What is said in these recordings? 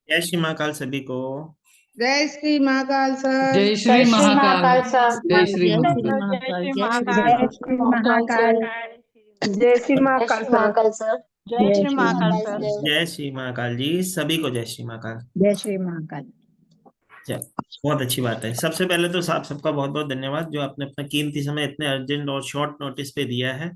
जय श्री महाकाल सभी को। जय श्री महाकाल सर। जय जय श्री श्री महाकाल। महाकाल सर। जय श्री जय श्री महाकाल। जय महाकाल। श्री जय श्री महाकाल। जय महाकाल। श्री महाकाल। जय श्री जय महाकाल श्री सर। महाकाल सर। जय जय श्री श्री महाकाल महाकाल। सर। जय श्री महाकाल जी, सभी को जय श्री महाकाल। जय श्री महाकाल। चल, बहुत अच्छी बात है। सबसे पहले तो आप सबका बहुत बहुत धन्यवाद जो आपने अपना कीमती समय इतने अर्जेंट और शॉर्ट नोटिस पे दिया है,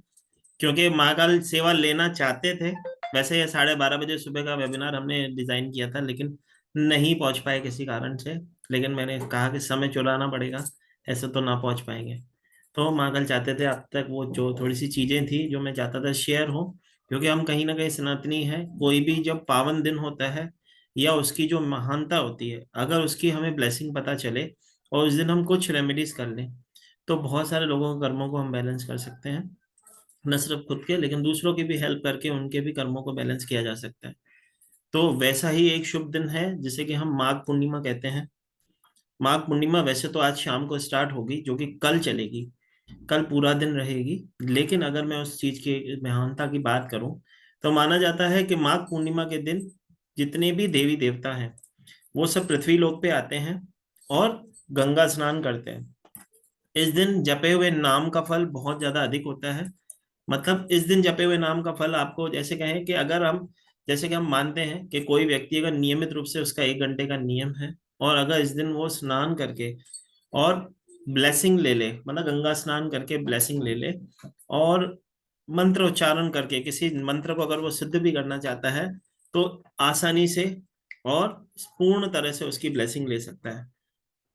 क्योंकि महाकाल सेवा लेना चाहते थे। वैसे ये 12:30 बजे सुबह का वेबिनार हमने डिजाइन किया था, लेकिन नहीं पहुंच पाए किसी कारण से। लेकिन मैंने कहा कि समय चुराना पड़ेगा, ऐसे तो ना पहुंच पाएंगे। तो महाकाल चाहते थे अब तक वो जो थोड़ी सी चीजें थी जो मैं चाहता था शेयर हो, क्योंकि हम कहीं ना कहीं सनातनी है। कोई भी जब पावन दिन होता है या उसकी जो महानता होती है, अगर उसकी हमें ब्लेसिंग पता चले और उस दिन हम कुछ रेमेडीज कर लें, तो बहुत सारे लोगों के कर्मों को हम बैलेंस कर सकते हैं। न सिर्फ खुद के, लेकिन दूसरों की भी हेल्प करके उनके भी कर्मों को बैलेंस किया जा सकता है। तो वैसा ही एक शुभ दिन है जिसे कि हम माघ पूर्णिमा कहते हैं। माघ पूर्णिमा वैसे तो आज शाम को स्टार्ट होगी, जो कि कल चलेगी, कल पूरा दिन रहेगी। लेकिन अगर मैं उस चीज की महानता की बात करूं, तो माना जाता है कि माघ पूर्णिमा के दिन जितने भी देवी देवता हैं वो सब पृथ्वी लोक पे आते हैं और गंगा स्नान करते हैं। इस दिन जपे हुए नाम का फल बहुत ज्यादा अधिक होता है। मतलब इस दिन जपे हुए नाम का फल आपको, जैसे कहें कि अगर हम, जैसे कि हम मानते हैं कि कोई व्यक्ति अगर नियमित रूप से, उसका 1 घंटे का नियम है, और अगर इस दिन वो स्नान करके और ब्लेसिंग ले ले, मतलब गंगा स्नान करके ब्लेसिंग ले ले और मंत्र उच्चारण करके किसी मंत्र को अगर वो सिद्ध भी करना चाहता है, तो आसानी से और पूर्ण तरह से उसकी ब्लेसिंग ले सकता है।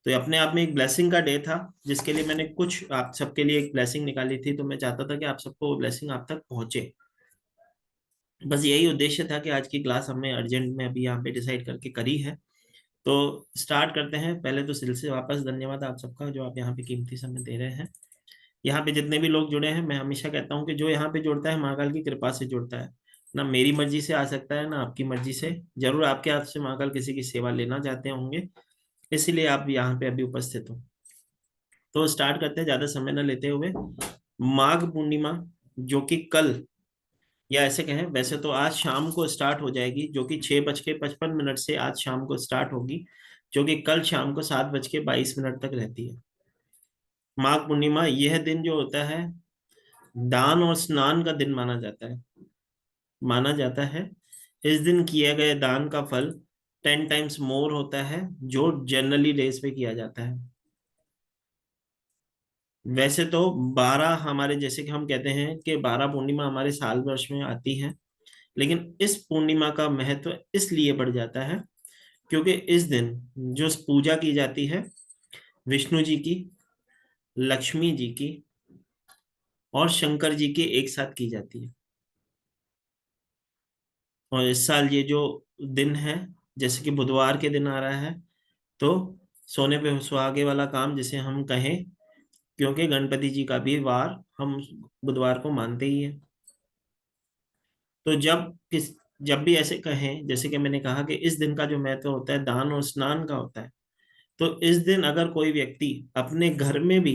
तो ये अपने आप में एक ब्लेसिंग का डे था, जिसके लिए मैंने कुछ आप सबके लिए एक ब्लेसिंग निकाली थी। तो मैं चाहता था कि आप सबको वो ब्लेसिंग आप तक पहुंचे। बस यही उद्देश्य था कि आज की क्लास हमने अर्जेंट में अभी यहाँ पे डिसाइड करके करी है। तो स्टार्ट करते हैं। पहले तो दिल से वापस धन्यवाद आप सबका जो आप यहाँ पे कीमती समय दे रहे हैं। यहाँ पे जितने भी लोग जुड़े हैं, मैं हमेशा कहता हूँ कि जो यहाँ पे जुड़ता है महाकाल की कृपा से जुड़ता है। ना मेरी मर्जी से आ सकता है, ना आपकी मर्जी से। जरूर आपके हाथ से महाकाल किसी की सेवा लेना चाहते होंगे, इसीलिए आप यहाँ पे अभी उपस्थित हो। तो स्टार्ट करते हैं ज्यादा समय न लेते हुए। माघ पूर्णिमा, जो कि कल, या ऐसे कहें वैसे तो आज शाम को स्टार्ट हो जाएगी, जो कि 6:55 से आज शाम को स्टार्ट होगी, जो कि कल शाम को 7:22 तक रहती है। माघ पूर्णिमा यह दिन जो होता है, दान और स्नान का दिन माना जाता है। माना जाता है इस दिन किए गए दान का फल 10 टाइम्स मोर होता है, जो जनरली डेज पे किया जाता है। वैसे तो 12 हमारे, जैसे कि हम कहते हैं कि 12 पूर्णिमा हमारे साल वर्ष में आती है, लेकिन इस पूर्णिमा का महत्व इसलिए बढ़ जाता है क्योंकि इस दिन जो पूजा की जाती है विष्णु जी की, लक्ष्मी जी की और शंकर जी की एक साथ की जाती है। और इस साल ये जो दिन है, जैसे कि बुधवार के दिन आ रहा है, तो सोने पे सुहागे वाला काम जिसे हम कहें, क्योंकि गणपति जी का भी वार हम बुधवार को मानते ही हैं। तो जब भी ऐसे कहें, जैसे कि मैंने कहा कि इस दिन का जो महत्व होता है दान और स्नान का होता है, तो इस दिन अगर कोई व्यक्ति अपने घर में भी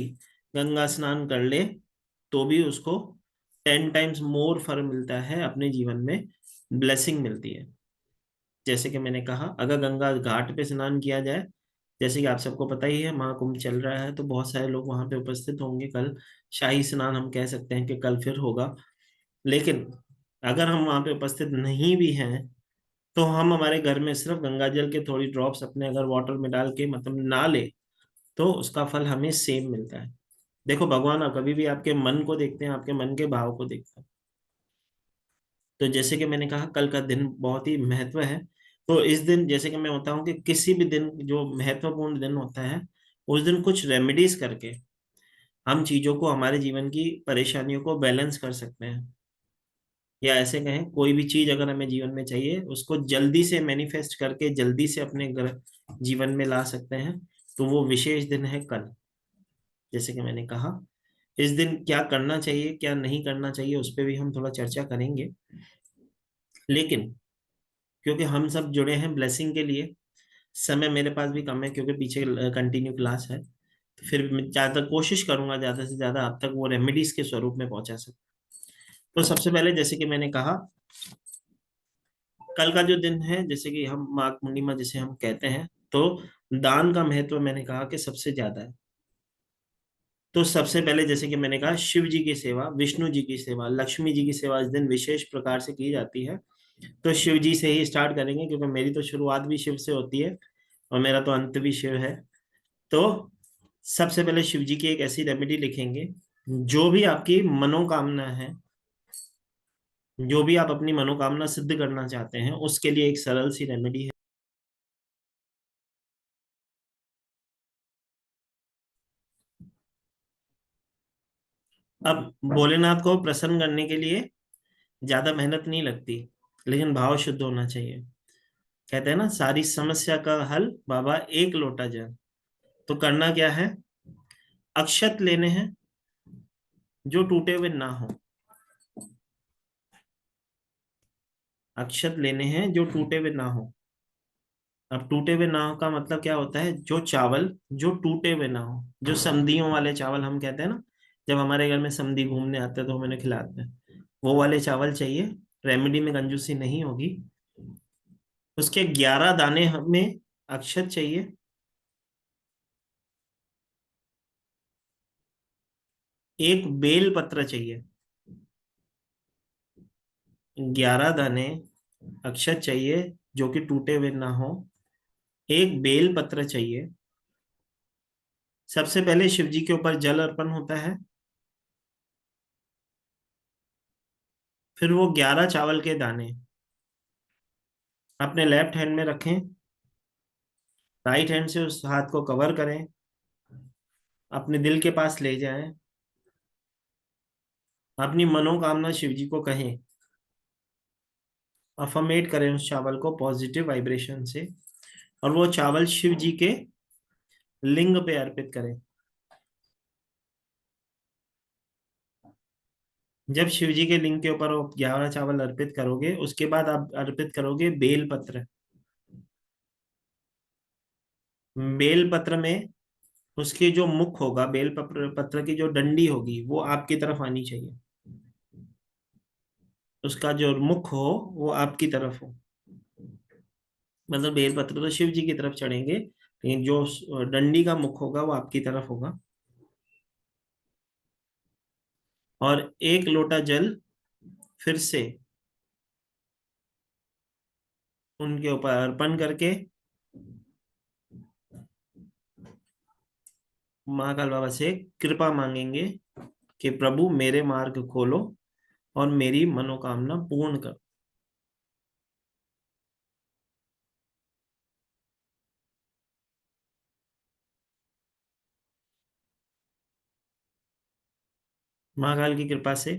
गंगा स्नान कर ले, तो भी उसको 10 टाइम्स मोर फल मिलता है, अपने जीवन में ब्लेसिंग मिलती है। जैसे कि मैंने कहा, अगर गंगा घाट पे स्नान किया जाए, जैसे कि आप सबको पता ही है महाकुंभ चल रहा है, तो बहुत सारे लोग वहां पे उपस्थित होंगे। कल शाही स्नान हम कह सकते हैं कि कल फिर होगा। लेकिन अगर हम वहां पे उपस्थित नहीं भी हैं, तो हम हमारे घर में सिर्फ गंगा जल के थोड़ी ड्रॉप्स अपने अगर वाटर में डाल के, मतलब ना ले, तो उसका फल हमें सेम मिलता है। देखो, भगवान कभी भी आपके मन को देखते हैं, आपके मन के भाव को देखते हैं। तो जैसे कि मैंने कहा, कल का दिन बहुत ही महत्व है। तो इस दिन, जैसे कि मैं बताऊं कि किसी भी दिन जो महत्वपूर्ण दिन होता है, उस दिन कुछ रेमेडीज करके हम चीजों को, हमारे जीवन की परेशानियों को बैलेंस कर सकते हैं। या ऐसे कहें, कोई भी चीज अगर हमें जीवन में चाहिए, उसको जल्दी से मैनिफेस्ट करके जल्दी से अपने जीवन में ला सकते हैं। तो वो विशेष दिन है कल। जैसे कि मैंने कहा, इस दिन क्या करना चाहिए क्या नहीं करना चाहिए उस पर भी हम थोड़ा चर्चा करेंगे। लेकिन क्योंकि हम सब जुड़े हैं ब्लेसिंग के लिए, समय मेरे पास भी कम है क्योंकि पीछे कंटिन्यू क्लास है, तो फिर मैं ज्यादा कोशिश करूंगा ज्यादा से ज्यादा आप तक वो रेमेडीज के स्वरूप में पहुंचा सकूं। तो सबसे पहले, जैसे कि मैंने कहा, कल का जो दिन है, जैसे कि हम माघ पूर्णिमा जिसे हम कहते हैं, तो दान का महत्व मैंने कहा कि सबसे ज्यादा है। तो सबसे पहले जैसे कि मैंने कहा, शिव जी की सेवा, विष्णु जी की सेवा, लक्ष्मी जी की सेवा इस दिन विशेष प्रकार से की जाती है। तो शिव जी से ही स्टार्ट करेंगे, क्योंकि मेरी तो शुरुआत भी शिव से होती है और मेरा तो अंत भी शिव है। तो सबसे पहले शिव जी की एक ऐसी रेमेडी लिखेंगे, जो भी आपकी मनोकामना है, जो भी आप अपनी मनोकामना सिद्ध करना चाहते हैं, उसके लिए एक सरल सी रेमेडी है। अब भोलेनाथ को प्रसन्न करने के लिए ज्यादा मेहनत नहीं लगती, लेकिन भाव शुद्ध होना चाहिए। कहते हैं ना, सारी समस्या का हल बाबा एक लोटा जल। तो करना क्या है, अक्षत लेने हैं जो टूटे हुए ना हो। अक्षत लेने हैं जो टूटे हुए ना हो। अब टूटे हुए ना हो का मतलब क्या होता है, जो चावल जो टूटे हुए ना हो, जो समधियों वाले चावल हम कहते हैं ना, जब हमारे घर में समधी घूमने आते हैं तो हम इन्हें खिलाते हैं, वो वाले चावल चाहिए। रेमेडी में कंजूसी नहीं होगी। उसके 11 दाने हमें अक्षत चाहिए। एक बेल पत्र चाहिए। 11 दाने अक्षत चाहिए जो कि टूटे हुए ना हो। एक बेल पत्र चाहिए। सबसे पहले शिव जी के ऊपर जल अर्पण होता है। फिर वो 11 चावल के दाने अपने लेफ्ट हैंड में रखें। राइट हैंड से उस हाथ को कवर करें। अपने दिल के पास ले जाएं। अपनी मनोकामना शिव जी को कहें। अफर्मेट करें उस चावल को पॉजिटिव वाइब्रेशन से, और वो चावल शिव जी के लिंग पे अर्पित करें। जब शिव जी के लिंग के ऊपर वो 11 चावल अर्पित करोगे, उसके बाद आप अर्पित करोगे बेल पत्र। बेल पत्र में उसकी जो मुख होगा, बेल पत्र की जो डंडी होगी, वो आपकी तरफ आनी चाहिए। उसका जो मुख हो वो आपकी तरफ हो। मतलब बेल पत्र तो शिव जी की तरफ चढ़ेंगे, लेकिन जो डंडी का मुख होगा वो आपकी तरफ होगा। और एक लोटा जल फिर से उनके ऊपर अर्पण करके महाकाल बाबा से कृपा मांगेंगे कि प्रभु मेरे मार्ग खोलो और मेरी मनोकामना पूर्ण कर। महाकाल की कृपा से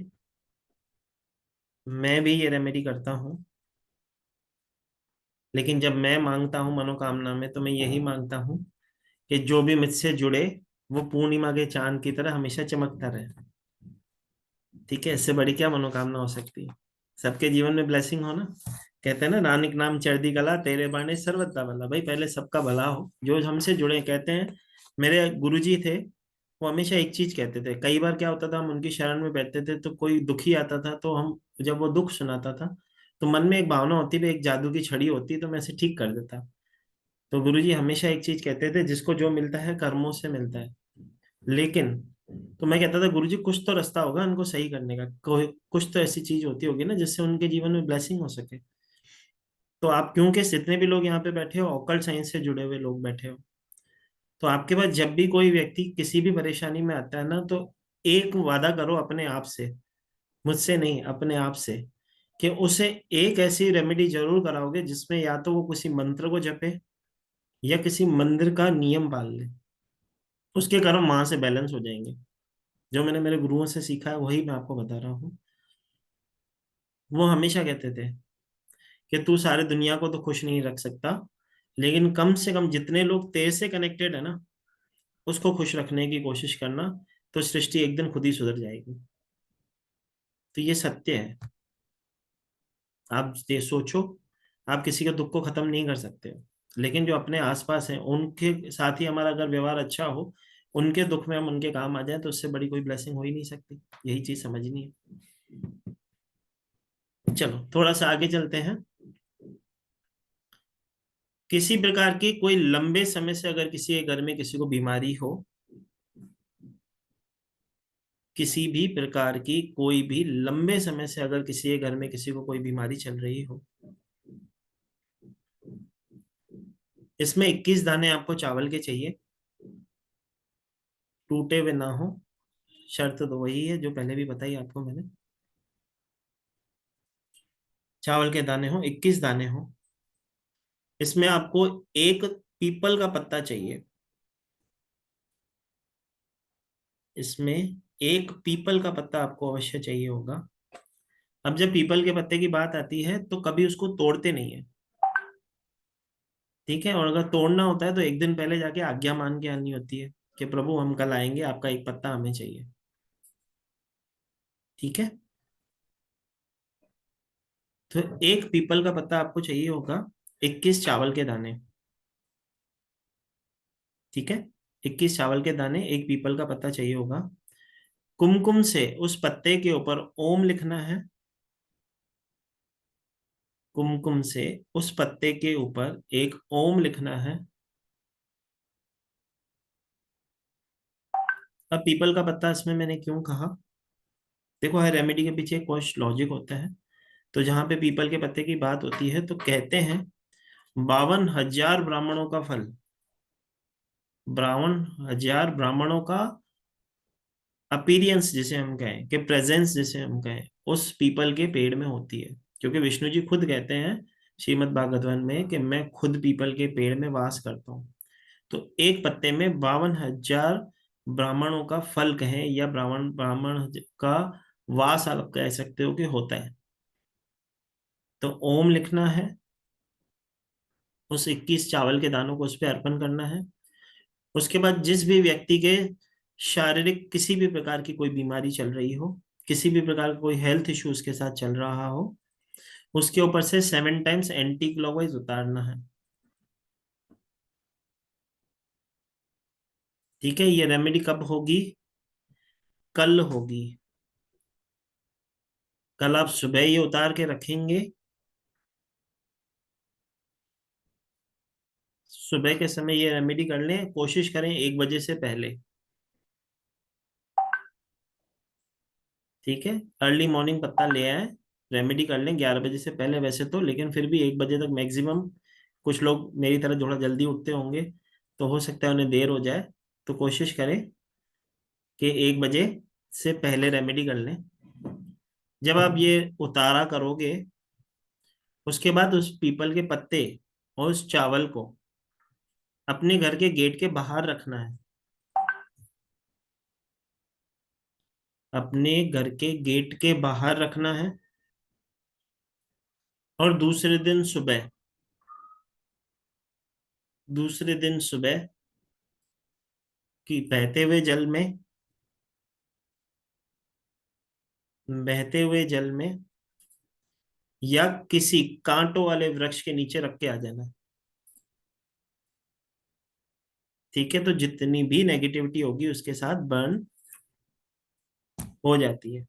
मैं भी ये रेमेडी करता हूँ। लेकिन जब मैं मांगता हूँ मनोकामना में, तो मैं यही मांगता हूँ कि जो भी मुझसे जुड़े वो पूर्णिमा के चांद की तरह हमेशा चमकता रहे। ठीक है, इससे बड़ी क्या मनोकामना हो सकती है। सबके जीवन में ब्लेसिंग हो ना। कहते हैं ना, नानक नाम चढ़दी कला तेरे बाणे सर्वदा भला। भाई पहले सबका भला हो जो हमसे जुड़े। कहते हैं, मेरे गुरुजी थे, वो हमेशा एक चीज कहते थे। कई बार क्या होता था, हम उनकी शरण में बैठते थे तो कोई दुखी आता था, तो हम जब वो दुख सुनाता था तो मन में एक भावना होती थी, एक जादू की छड़ी होती, तो मैं इसे ठीक कर देता। तो गुरुजी हमेशा एक चीज कहते थे, जिसको जो मिलता है कर्मों से मिलता है। लेकिन तो मैं कहता था, गुरुजी कुछ तो रास्ता होगा इनको सही करने का, कोई कुछ तो ऐसी चीज होती होगी ना जिससे उनके जीवन में ब्लेसिंग हो सके। तो आप, क्योंकि जितने भी लोग यहाँ पे बैठे हो ऑकल्ट साइंस से जुड़े हुए लोग बैठे हो, तो आपके पास जब भी कोई व्यक्ति किसी भी परेशानी में आता है ना, तो एक वादा करो अपने आप से, मुझसे नहीं अपने आप से, कि उसे एक ऐसी रेमेडी जरूर कराओगे जिसमें या तो वो किसी मंत्र को जपे या किसी मंदिर का नियम पाल ले। उसके कर्म वहां से बैलेंस हो जाएंगे। जो मैंने मेरे गुरुओं से सीखा है वही मैं आपको बता रहा हूँ। वो हमेशा कहते थे कि तू सारे दुनिया को तो खुश नहीं रख सकता, लेकिन कम से कम जितने लोग तेरे से कनेक्टेड है ना, उसको खुश रखने की कोशिश करना। तो सृष्टि एक दिन खुद ही सुधर जाएगी। तो ये सत्य है। आप ये सोचो, आप किसी के दुख को खत्म नहीं कर सकते हो, लेकिन जो अपने आसपास हैं उनके साथ ही हमारा अगर व्यवहार अच्छा हो, उनके दुख में हम उनके काम आ जाए, तो उससे बड़ी कोई ब्लेसिंग हो ही नहीं सकती। यही चीज समझनी है। चलो थोड़ा सा आगे चलते हैं। किसी प्रकार की कोई लंबे समय से अगर किसी के घर में किसी को बीमारी हो, किसी भी प्रकार की कोई भी लंबे समय से अगर किसी के घर में किसी को कोई बीमारी चल रही हो, इसमें 21 दाने आपको चावल के चाहिए, टूटे हुए ना हो। शर्त तो वही है जो पहले भी बताई आपको मैंने। चावल के दाने हो, 21 दाने हो। इसमें आपको एक पीपल का पत्ता चाहिए। इसमें एक पीपल का पत्ता आपको अवश्य चाहिए होगा। अब जब पीपल के पत्ते की बात आती है तो कभी उसको तोड़ते नहीं है, ठीक है। और अगर तोड़ना होता है तो एक दिन पहले जाके आज्ञा मान के आनी होती है कि प्रभु हम कल आएंगे, आपका एक पत्ता हमें चाहिए, ठीक है। तो एक पीपल का पत्ता आपको चाहिए होगा, 21 चावल के दाने, ठीक है। 21 चावल के दाने, एक पीपल का पत्ता चाहिए होगा। कुमकुम से उस पत्ते के ऊपर ओम लिखना है। कुमकुम से उस पत्ते के ऊपर एक ओम लिखना है। अब पीपल का पत्ता इसमें मैंने क्यों कहा, देखो हर रेमेडी के पीछे कुछ लॉजिक होता है। तो जहां पे पीपल के पत्ते की बात होती है तो कहते हैं 52,000 ब्राह्मणों का फल, 52,000 ब्राह्मणों का अपीरियंस जिसे हम कहें, कि प्रेजेंस जिसे हम कहें, उस पीपल के पेड़ में होती है। क्योंकि विष्णु जी खुद कहते हैं श्रीमद् भागवतम में कि मैं खुद पीपल के पेड़ में वास करता हूँ। तो एक पत्ते में 52,000 ब्राह्मणों का फल कहें या ब्राह्मण ब्राह्मण का वास आप कह सकते हो कि होता है। तो ओम लिखना है, उस 21 चावल के दानों को उस पर अर्पण करना है। उसके बाद जिस भी व्यक्ति के शारीरिक किसी भी प्रकार की कोई बीमारी चल रही हो, किसी भी प्रकार का कोई हेल्थ इशू उसके साथ चल रहा हो, उसके ऊपर से 7 टाइम्स एंटी क्लॉकवाइज उतारना है, ठीक है। ये रेमेडी कब होगी, कल होगी। कल आप सुबह ये उतार के रखेंगे। सुबह के समय ये रेमेडी कर लें, कोशिश करें 1 बजे से पहले, ठीक है। अर्ली मॉर्निंग पत्ता ले आए, रेमेडी कर लें 11 बजे से पहले वैसे तो, लेकिन फिर भी 1 बजे तक मैक्सिमम। कुछ लोग मेरी तरह थोड़ा जल्दी उठते होंगे तो हो सकता है उन्हें देर हो जाए, तो कोशिश करें कि 1 बजे से पहले रेमेडी कर लें। जब आप ये उतारा करोगे, उसके बाद उस पीपल के पत्ते और उस चावल को अपने घर के गेट के बाहर रखना है, अपने घर के गेट के बाहर रखना है। और दूसरे दिन सुबह की बहते हुए जल में या किसी कांटों वाले वृक्ष के नीचे रख के आ जाना, ठीक है। तो जितनी भी नेगेटिविटी होगी उसके साथ बर्न हो जाती है।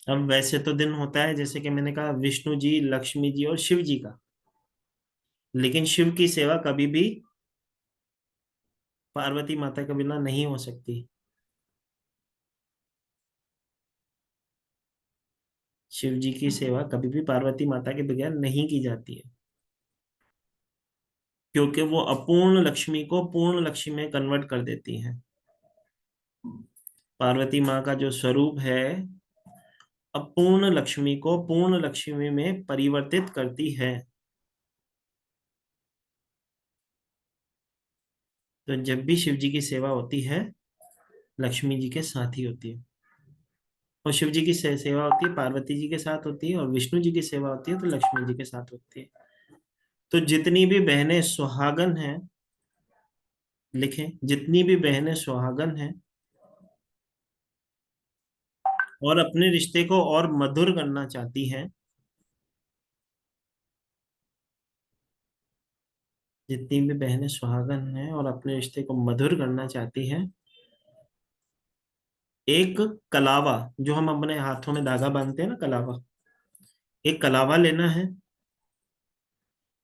अब वैसे तो दिन होता है जैसे कि मैंने कहा विष्णु जी, लक्ष्मी जी और शिव जी का, लेकिन शिव की सेवा कभी भी पार्वती माता के बिना नहीं हो सकती। शिव जी की सेवा कभी भी पार्वती माता के बगैर नहीं की जाती है, क्योंकि वो अपूर्ण लक्ष्मी को पूर्ण लक्ष्मी में कन्वर्ट कर देती हैं। पार्वती माँ का जो स्वरूप है अपूर्ण लक्ष्मी को पूर्ण लक्ष्मी में परिवर्तित करती है। तो जब भी शिव जी की सेवा होती है लक्ष्मी जी के साथ ही होती है। और शिव जी की सेवा होती है पार्वती जी के साथ होती है, और विष्णु जी की सेवा होती है तो लक्ष्मी जी के साथ होती है। तो जितनी भी बहनें सुहागन हैं, लिखें, जितनी भी बहनें सुहागन हैं और अपने रिश्ते को और मधुर करना चाहती हैं, जितनी भी बहनें सुहागन हैं और अपने रिश्ते को मधुर करना चाहती हैं, एक कलावा, जो हम अपने हाथों में धागा बांधते हैं ना, कलावा, एक कलावा लेना है।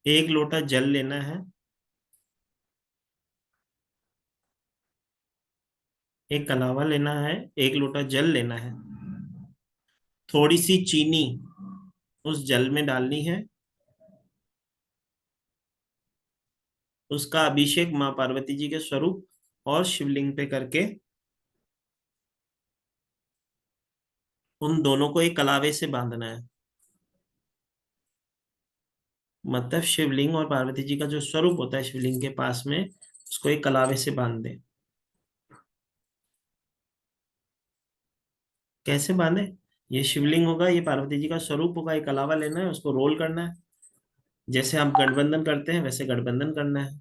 एक लोटा जल लेना है। एक कलावा लेना है, एक लोटा जल लेना है। थोड़ी सी चीनी उस जल में डालनी है। उसका अभिषेक माँ पार्वती जी के स्वरूप और शिवलिंग पे करके उन दोनों को एक कलावे से बांधना है। मतलब शिवलिंग और पार्वती जी का जो स्वरूप होता है शिवलिंग के पास में, उसको एक कलावे से बांध दे। कैसे बांधे? ये शिवलिंग होगा, ये पार्वती जी का स्वरूप होगा, एक कलावा लेना है, उसको रोल करना है। जैसे हम गठबंधन करते हैं वैसे गठबंधन करना है।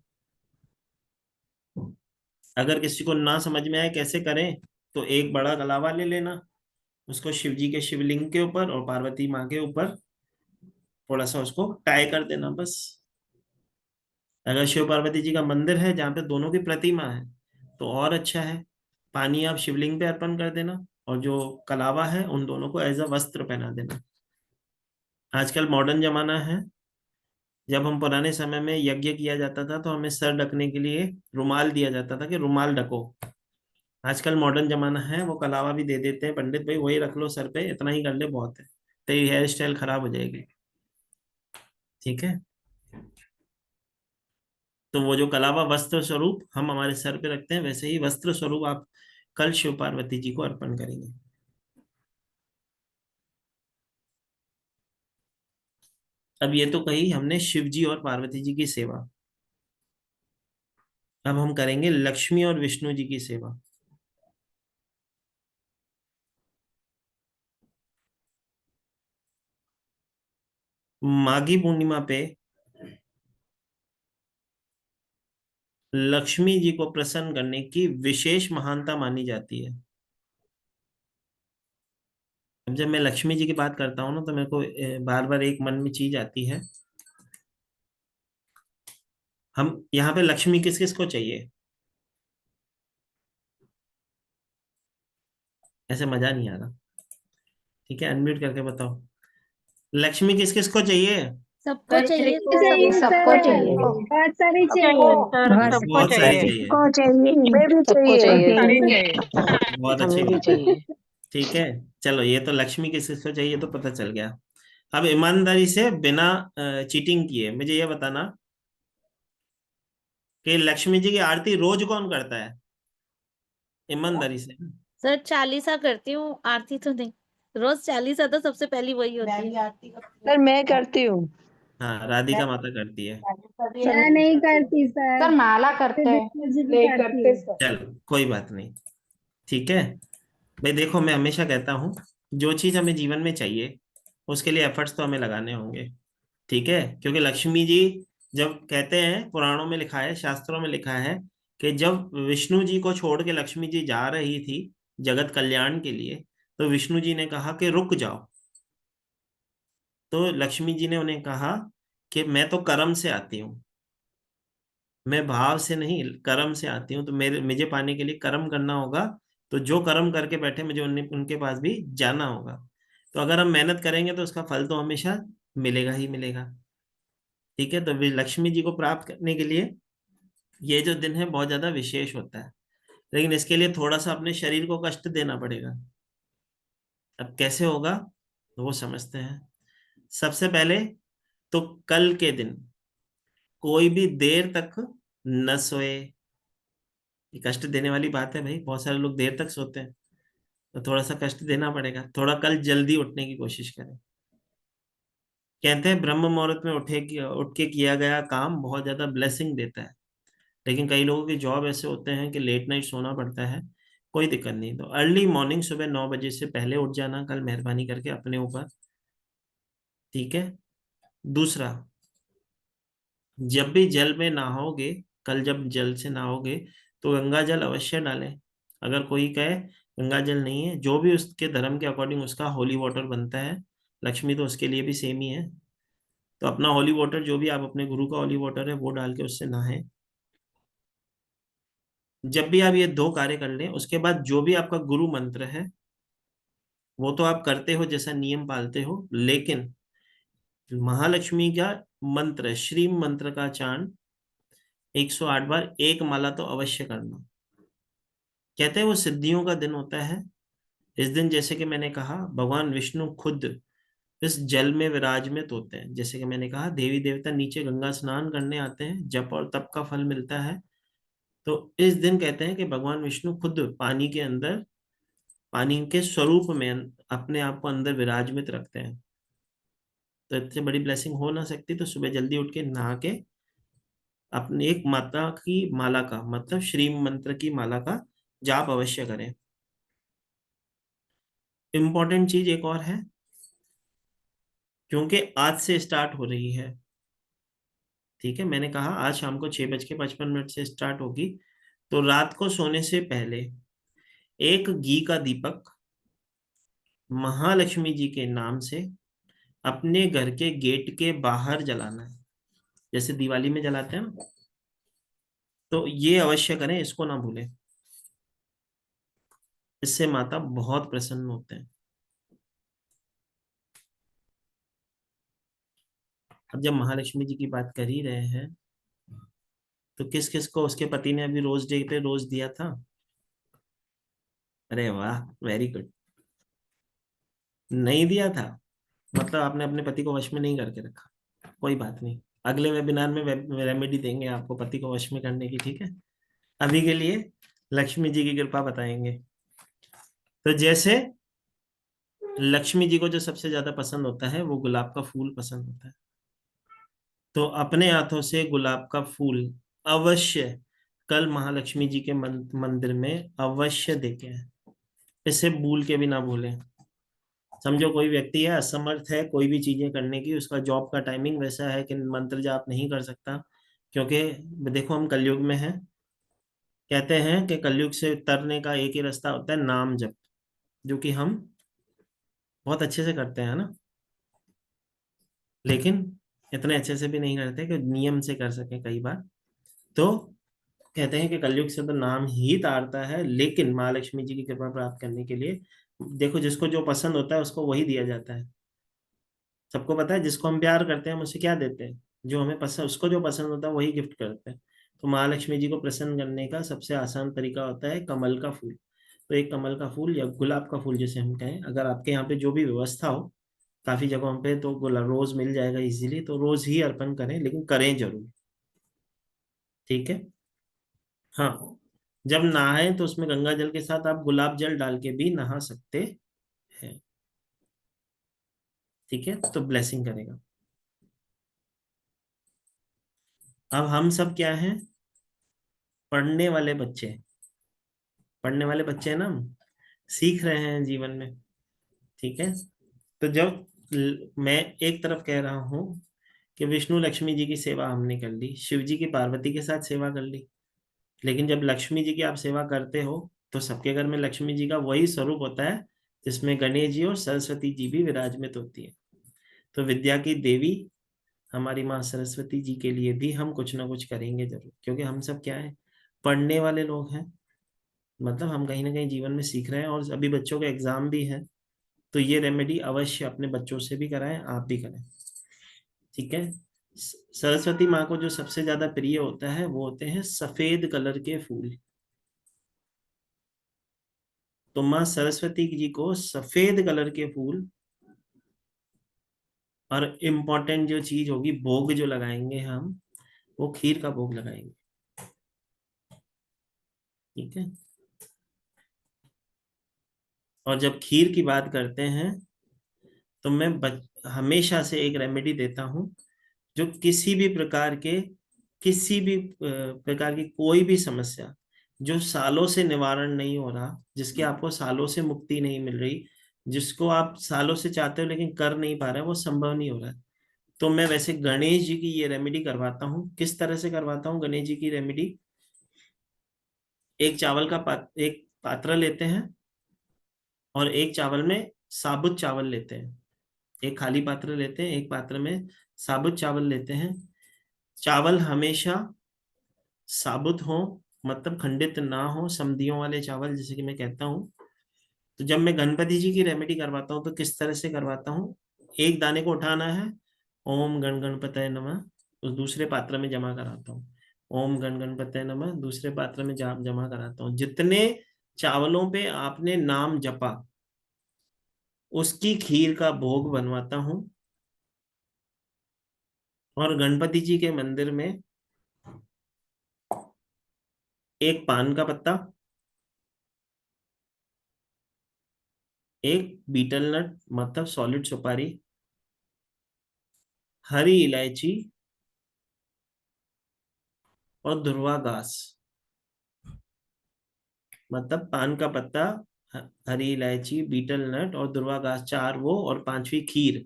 अगर किसी को ना समझ में आए कैसे करें, तो एक बड़ा कलावा ले लेना, उसको शिव जी के शिवलिंग के ऊपर और पार्वती माँ के ऊपर थोड़ा सा उसको टाई कर देना बस। अगर शिव पार्वती जी का मंदिर है जहाँ पे दोनों की प्रतिमा है तो और अच्छा है। पानी आप शिवलिंग पे अर्पण कर देना, और जो कलावा है उन दोनों को एज अ वस्त्र पहना देना। आजकल मॉडर्न जमाना है। जब हम पुराने समय में यज्ञ किया जाता था तो हमें सर ढकने के लिए रुमाल दिया जाता था कि रुमाल ढको। आजकल मॉडर्न जमाना है, वो कलावा भी दे देते हैं, पंडित भाई वही रख लो सर पे, इतना ही कर ले बहुत है, तेरी हेयर स्टाइल खराब हो जाएगी। ठीक है। तो वो जो कलावा वस्त्र स्वरूप हम हमारे सर पे रखते हैं, वैसे ही वस्त्र स्वरूप आप कल शिव पार्वती जी को अर्पण करेंगे। अब ये तो कही हमने शिव जी और पार्वती जी की सेवा। अब हम करेंगे लक्ष्मी और विष्णु जी की सेवा। माघी पूर्णिमा पे लक्ष्मी जी को प्रसन्न करने की विशेष महानता मानी जाती है। अब जब मैं लक्ष्मी जी की बात करता हूँ ना, तो मेरे को बार बार एक मन में चीज आती है। हम यहाँ पे लक्ष्मी किस किस को चाहिए? ऐसे मजा नहीं आ रहा। ठीक है, अनम्यूट करके बताओ, लक्ष्मी किस किस को चाहिए? सबको चाहिए चाहिए सर। सबको चाहिए, बहुत सारी चाहिए, बहुत सबको बहुत सारी चाहिए। चाहिए। सबको चाहिए, हमें भी सबको चाहिए। सारी चाहिए। चाहिए। बहुत अच्छी हमें भी बात है। चाहिए। ठीक है। चलो, ये तो लक्ष्मी किस किस को चाहिए तो पता चल गया। अब ईमानदारी से बिना चीटिंग किए मुझे ये बताना कि लक्ष्मी जी की आरती रोज कौन करता है? ईमानदारी से। सर 40 करती हूँ, आरती तो नहीं। रोज 40 तो सबसे पहली वही होती है। सर मैं करती हूँ। हाँ, राधिका माता करती है। मैं नहीं करती सर। सर माला करते हैं। नहीं करते सर। चलो, कोई बात नहीं। ठीक है। भाई देखो, मैं हमेशा कहता हूँ, जो चीज हमें जीवन में चाहिए उसके लिए एफर्ट्स तो हमें लगाने होंगे। ठीक है, क्योंकि लक्ष्मी जी, जब कहते हैं, पुराणों में लिखा है, शास्त्रों में लिखा है कि जब विष्णु जी को छोड़ के लक्ष्मी जी जा रही थी जगत कल्याण के लिए, तो विष्णु जी ने कहा कि रुक जाओ। तो लक्ष्मी जी ने उन्हें कहा कि मैं तो कर्म से आती हूँ, मैं भाव से नहीं, कर्म से आती हूँ, तो मेरे मुझे पाने के लिए कर्म करना होगा। तो जो कर्म करके बैठे मुझे उनके पास भी जाना होगा। तो अगर हम मेहनत करेंगे तो उसका फल तो हमेशा मिलेगा ही मिलेगा। ठीक है, तो भी लक्ष्मी जी को प्राप्त करने के लिए ये जो दिन है बहुत ज्यादा विशेष होता है। लेकिन इसके लिए थोड़ा सा अपने शरीर को कष्ट देना पड़ेगा। अब कैसे होगा तो वो समझते हैं। सबसे पहले तो कल के दिन कोई भी देर तक न सोए। ये कष्ट देने वाली बात है भाई, बहुत सारे लोग देर तक सोते हैं। तो थोड़ा सा कष्ट देना पड़ेगा, थोड़ा कल जल्दी उठने की कोशिश करें। कहते हैं ब्रह्म मुहूर्त में उठ के किया गया काम बहुत ज्यादा ब्लेसिंग देता है। लेकिन कई लोगों की जॉब ऐसे होते हैं कि लेट नाइट सोना पड़ता है। कोई दिक्कत नहीं, तो अर्ली मॉर्निंग सुबह 9 बजे से पहले उठ जाना कल, मेहरबानी करके अपने ऊपर। ठीक है। दूसरा, जब भी जल में नहाओगे, कल जब जल से नहाओगे, तो गंगा जल अवश्य डालें। अगर कोई कहे गंगा जल नहीं है, जो भी उसके धर्म के अकॉर्डिंग उसका होली वाटर बनता है, लक्ष्मी तो उसके लिए भी सेम ही है। तो अपना होली वाटर, जो भी आप अपने गुरु का होली वाटर है वो डाल के उससे नहाएं। जब भी आप ये 2 कार्य कर लें, उसके बाद जो भी आपका गुरु मंत्र है वो तो आप करते हो, जैसा नियम पालते हो, लेकिन महालक्ष्मी का मंत्र, श्री मंत्र का चांद 108 बार एक माला तो अवश्य करना। कहते हैं वो सिद्धियों का दिन होता है। इस दिन जैसे कि मैंने कहा, भगवान विष्णु खुद इस जल में विराजमान होते हैं। जैसे कि मैंने कहा, देवी देवता नीचे गंगा स्नान करने आते हैं, जप और तप का फल मिलता है। तो इस दिन कहते हैं कि भगवान विष्णु खुद पानी के अंदर, पानी के स्वरूप में अपने आप को अंदर विराजमित रखते हैं। तो इससे बड़ी ब्लेसिंग हो ना सकती। तो सुबह जल्दी उठ के नहा के अपने एक माता की माला का, मतलब श्री मंत्र की माला का जाप अवश्य करें। इंपॉर्टेंट चीज एक और है, क्योंकि आज से स्टार्ट हो रही है, ठीक है, मैंने कहा आज शाम को 6:55 से स्टार्ट होगी। तो रात को सोने से पहले एक घी का दीपक महालक्ष्मी जी के नाम से अपने घर के गेट के बाहर जलाना है, जैसे दिवाली में जलाते हैं ना। तो ये अवश्य करें, इसको ना भूलें। इससे माता बहुत प्रसन्न होते हैं। अब जब महालक्ष्मी जी की बात कर ही रहे हैं, तो किस किस को उसके पति ने अभी रोज डे पे रोज दिया था? अरे वाह, वेरी गुड। नहीं दिया था मतलब आपने अपने पति को वश में नहीं करके रखा। कोई बात नहीं, अगले वेबिनार में रेमेडी देंगे आपको पति को वश में करने की, ठीक है। अभी के लिए लक्ष्मी जी की कृपा बताएंगे। तो जैसे लक्ष्मी जी को जो सबसे ज्यादा पसंद होता है वो गुलाब का फूल पसंद होता है, तो अपने हाथों से गुलाब का फूल अवश्य कल महालक्ष्मी जी के मंदिर में अवश्य देके आए। इसे भूल के भी ना भूलें। समझो कोई व्यक्ति है, असमर्थ है कोई भी चीजें करने की, उसका जॉब का टाइमिंग वैसा है कि मंत्र जाप नहीं कर सकता, क्योंकि देखो हम कलयुग में हैं। कहते हैं कि कलयुग से उतरने का एक ही रास्ता होता है, नाम जप, जो कि हम बहुत अच्छे से करते हैं ना, लेकिन इतने अच्छे से भी नहीं करते कि नियम से कर सके कई बार। तो कहते हैं कि कलयुग से तो नाम ही तारता है, लेकिन माँ लक्ष्मी जी की कृपा प्राप्त करने के लिए देखो, जिसको जो पसंद होता है उसको वही दिया जाता है। सबको पता है, जिसको हम प्यार करते हैं हम उसे क्या देते हैं? जो हमें पसंद, उसको जो पसंद होता है वही गिफ्ट करते हैं। तो महालक्ष्मी जी को प्रसन्न करने का सबसे आसान तरीका होता है कमल का फूल। तो एक कमल का फूल या गुलाब का फूल जैसे हम कहें, अगर आपके यहाँ पे जो भी व्यवस्था हो, काफी जगहों पे तो गुलाब रोज मिल जाएगा इजीली, तो रोज ही अर्पण करें, लेकिन करें जरूर, ठीक है। हाँ, जब नहाए तो उसमें गंगा जल के साथ आप गुलाब जल डाल के भी नहा सकते हैं, ठीक है, तो ब्लेसिंग करेगा। अब हम सब क्या हैं? पढ़ने वाले बच्चे। पढ़ने वाले बच्चे हैं ना हम, सीख रहे हैं जीवन में, ठीक है। तो जब मैं एक तरफ कह रहा हूं कि विष्णु लक्ष्मी जी की सेवा हमने कर ली, शिव जी की पार्वती के साथ सेवा कर ली, लेकिन जब लक्ष्मी जी की आप सेवा करते हो तो सबके घर में लक्ष्मी जी का वही स्वरूप होता है जिसमें गणेश जी और सरस्वती जी भी विराजमान होती है। तो विद्या की देवी हमारी माँ सरस्वती जी के लिए भी हम कुछ ना कुछ करेंगे जरूर, क्योंकि हम सब क्या है, पढ़ने वाले लोग हैं। मतलब हम कहीं ना कहीं जीवन में सीख रहे हैं, और अभी बच्चों के एग्जाम भी है। तो ये रेमेडी अवश्य अपने बच्चों से भी कराएं, आप भी करें, ठीक है। सरस्वती माँ को जो सबसे ज्यादा प्रिय होता है वो होते हैं सफेद कलर के फूल। तो माँ सरस्वती जी को सफेद कलर के फूल, और इम्पोर्टेंट जो चीज होगी, भोग जो लगाएंगे हम, वो खीर का भोग लगाएंगे, ठीक है। और जब खीर की बात करते हैं तो मैं हमेशा से एक रेमेडी देता हूँ, जो किसी भी प्रकार के, किसी भी प्रकार की कोई भी समस्या जो सालों से निवारण नहीं हो रहा, जिसकी आपको सालों से मुक्ति नहीं मिल रही, जिसको आप सालों से चाहते हो लेकिन कर नहीं पा रहे, वो संभव नहीं हो रहा है, तो मैं वैसे गणेश जी की ये रेमेडी करवाता हूँ। किस तरह से करवाता हूँ गणेश जी की रेमेडी? एक चावल का एक पात्र लेते हैं, और एक चावल में साबुत चावल लेते हैं। एक खाली पात्र लेते हैं, एक पात्र में साबुत चावल लेते हैं। चावल हमेशा साबुत हो, मतलब खंडित ना हो, समधियों वाले चावल जैसे कि मैं कहता हूँ। तो जब मैं गणपति जी की रेमेडी करवाता हूँ तो किस तरह से करवाता हूँ, एक दाने को उठाना है, ओम गण गणपतये नमः, उस दूसरे पात्र में जमा कराता हूँ, ओम गण गणपतये नमः, दूसरे पात्र में जमा कराता हूँ। जितने चावलों पे आपने नाम जपा उसकी खीर का भोग बनवाता हूँ, और गणपति जी के मंदिर में एक पान का पत्ता, एक बीटल नट मतलब सॉलिड सुपारी, हरी इलायची और दुर्वा घास, मतलब पान का पत्ता, हरी इलायची, बीटल नट और दुर्वा घास, चार वो, और पांचवी खीर।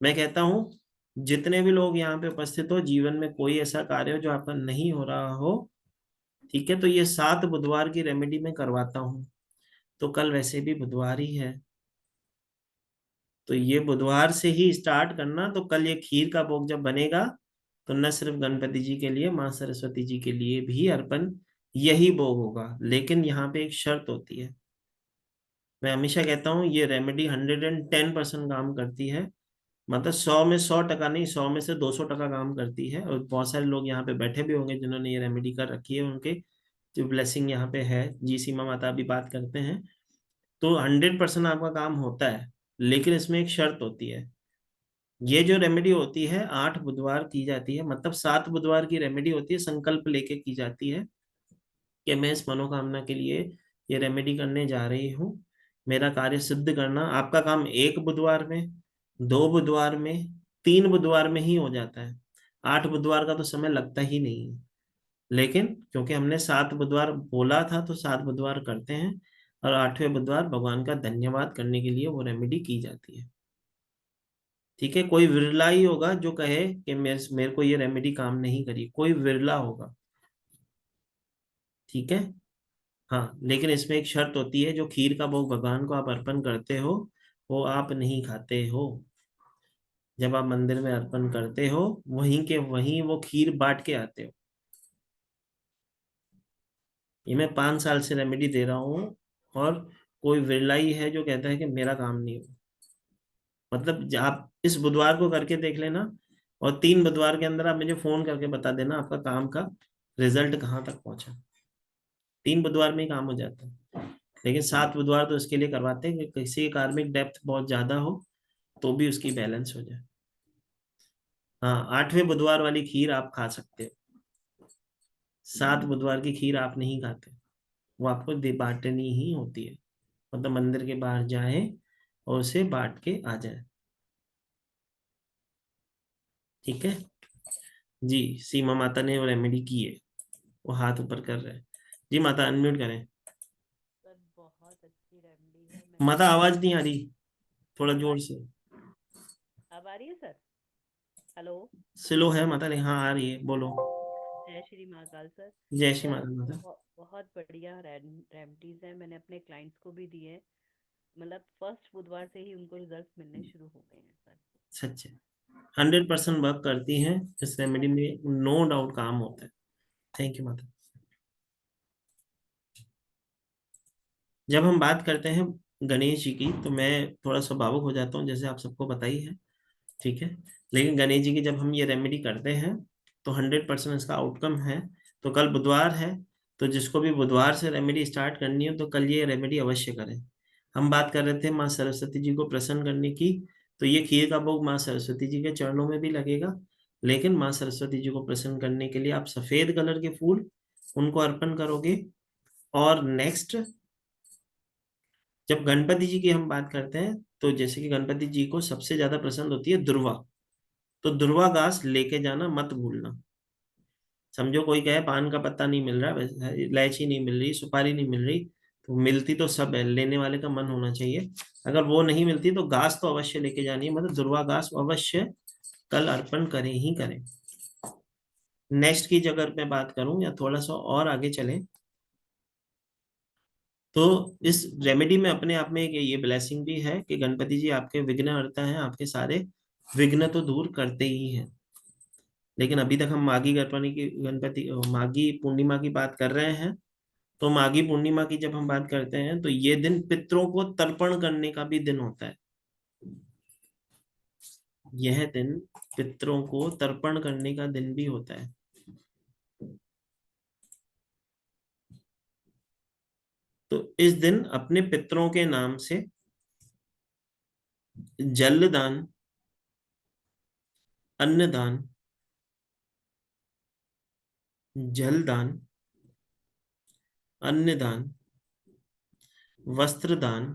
मैं कहता हूँ जितने भी लोग यहाँ पे उपस्थित हो, जीवन में कोई ऐसा कार्य हो जो आपका नहीं हो रहा हो, ठीक है, तो ये 7 बुधवार की रेमेडी में करवाता हूँ। तो कल वैसे भी बुधवार ही है, तो ये बुधवार से ही स्टार्ट करना। तो कल ये खीर का भोग जब बनेगा तो न सिर्फ गणपति जी के लिए, माँ सरस्वती जी के लिए भी अर्पण यही भोग होगा। लेकिन यहाँ पे एक शर्त होती है, मैं हमेशा कहता हूँ ये रेमेडी 110% काम करती है, मतलब 100 में 100% नहीं, 100 में से 200% काम करती है। और बहुत सारे लोग यहाँ पे बैठे भी होंगे जिन्होंने ये रेमेडी कर रखी है, उनके जो ब्लेसिंग यहाँ पे है, जी सीमा माता भी बात करते हैं। तो 100% आपका काम होता है, लेकिन इसमें एक शर्त होती है। ये जो रेमेडी होती है 8 बुधवार की जाती है, मतलब 7 बुधवार की रेमेडी होती है, संकल्प लेके की जाती है कि मैं इस मनोकामना के लिए ये रेमेडी करने जा रही हूँ, मेरा कार्य सिद्ध करना। आपका काम 1 बुधवार में, 2 बुधवार में, 3 बुधवार में ही हो जाता है, 8 बुधवार का तो समय लगता ही नहीं है। लेकिन क्योंकि हमने 7 बुधवार बोला था तो 7 बुधवार करते हैं, और 8वें बुधवार भगवान का धन्यवाद करने के लिए वो रेमेडी की जाती है। ठीक है, कोई विरला ही होगा जो कहे कि मेरे को ये रेमेडी काम नहीं करी, कोई विरला होगा। ठीक है, हाँ, लेकिन इसमें एक शर्त होती है, जो खीर का भोग भगवान को आप अर्पण करते हो वो आप नहीं खाते हो। जब आप मंदिर में अर्पण करते हो वहीं के वहीं वो खीर बांट के आते हो। ये मैं 5 साल से रेमेडी दे रहा हूँ, और कोई विरला ही है जो कहता है कि मेरा काम नहीं हुआ। मतलब आप इस बुधवार को करके देख लेना, और 3 बुधवार के अंदर आप मुझे फोन करके बता देना आपका काम का रिजल्ट कहाँ तक पहुंचा। 3 बुधवार में ही काम हो जाता है, लेकिन 7 बुधवार तो इसके लिए करवाते हैं कि किसी की कार्मिक डेप्थ बहुत ज्यादा हो तो भी उसकी बैलेंस हो जाए। हाँ, 8वें बुधवार वाली खीर आप खा सकते हो, 7 बुधवार की खीर आप नहीं खाते, वो आपको बांटनी ही होती है, मतलब मंदिर के बाहर जाए और उसे बांट के आ जाए। ठीक है जी, सीमा माता ने वो रेमेडी की है, वो हाथ ऊपर कर रहे हैं। जी माता अनम्यूट करें। सर बहुत अच्छी रेमेडी है। मैंने माता आवाज नहीं आ रही, थोड़ा जोर से। अब आ रही है सर? हेलो, स्लो है माता, हाँ आ रही है, बोलो। जय श्री महाकाल सर। जय श्री सर माता। माता बहुत बढ़िया रेमेडीज है, मैंने अपने क्लाइंट्स को भी दी है। मतलब फर्स्ट बुधवार से ही उनको रिजल्ट मिलने शुरू हो गए हैं सर। सच है, 100% वर्क करती है इस रेमेडी में, नो डाउट काम होता है। थैंक यू माता। जब हम बात करते हैं गणेश जी की तो मैं थोड़ा सा भावुक हो जाता हूँ, जैसे आप सबको पता ही है। ठीक है, लेकिन गणेश जी की जब हम ये रेमेडी करते हैं तो 100% इसका आउटकम है। तो कल बुधवार है, तो जिसको भी बुधवार से रेमेडी स्टार्ट करनी हो तो कल ये रेमेडी अवश्य करें। हम बात कर रहे थे माँ सरस्वती जी को प्रसन्न करने की, तो ये खीर का भोग माँ सरस्वती जी के चरणों में भी लगेगा। लेकिन माँ सरस्वती जी को प्रसन्न करने के लिए आप सफेद कलर के फूल उनको अर्पण करोगे। और नेक्स्ट, जब गणपति जी की हम बात करते हैं तो जैसे कि गणपति जी को सबसे ज्यादा पसंद होती है दुर्वा, तो दुर्वा घास लेके जाना मत भूलना। समझो कोई कहे पान का पत्ता नहीं मिल रहा, इलायची नहीं मिल रही, सुपारी नहीं मिल रही, तो मिलती तो सब है, लेने वाले का मन होना चाहिए। अगर वो नहीं मिलती तो घास तो अवश्य लेके जानी है, मतलब दुर्वा घास अवश्य कल अर्पण करें ही करें। नेक्स्ट की जगह मैं बात करूं या थोड़ा सा और आगे चलें, तो इस रेमेडी में अपने आप में एक ये ब्लेसिंग भी है कि गणपति जी आपके विघ्न हरता है, आपके सारे विघ्न तो दूर करते ही हैं। लेकिन अभी तक हम माघी गणपति माघी पूर्णिमा की बात कर रहे हैं। तो माघी पूर्णिमा की जब हम बात करते हैं तो ये दिन पितरों को तर्पण करने का भी दिन होता है। यह दिन पितरों को तर्पण करने का दिन भी होता है। तो इस दिन अपने पितरों के नाम से जलदान, अन्नदान, जलदान, अन्नदान, वस्त्रदान,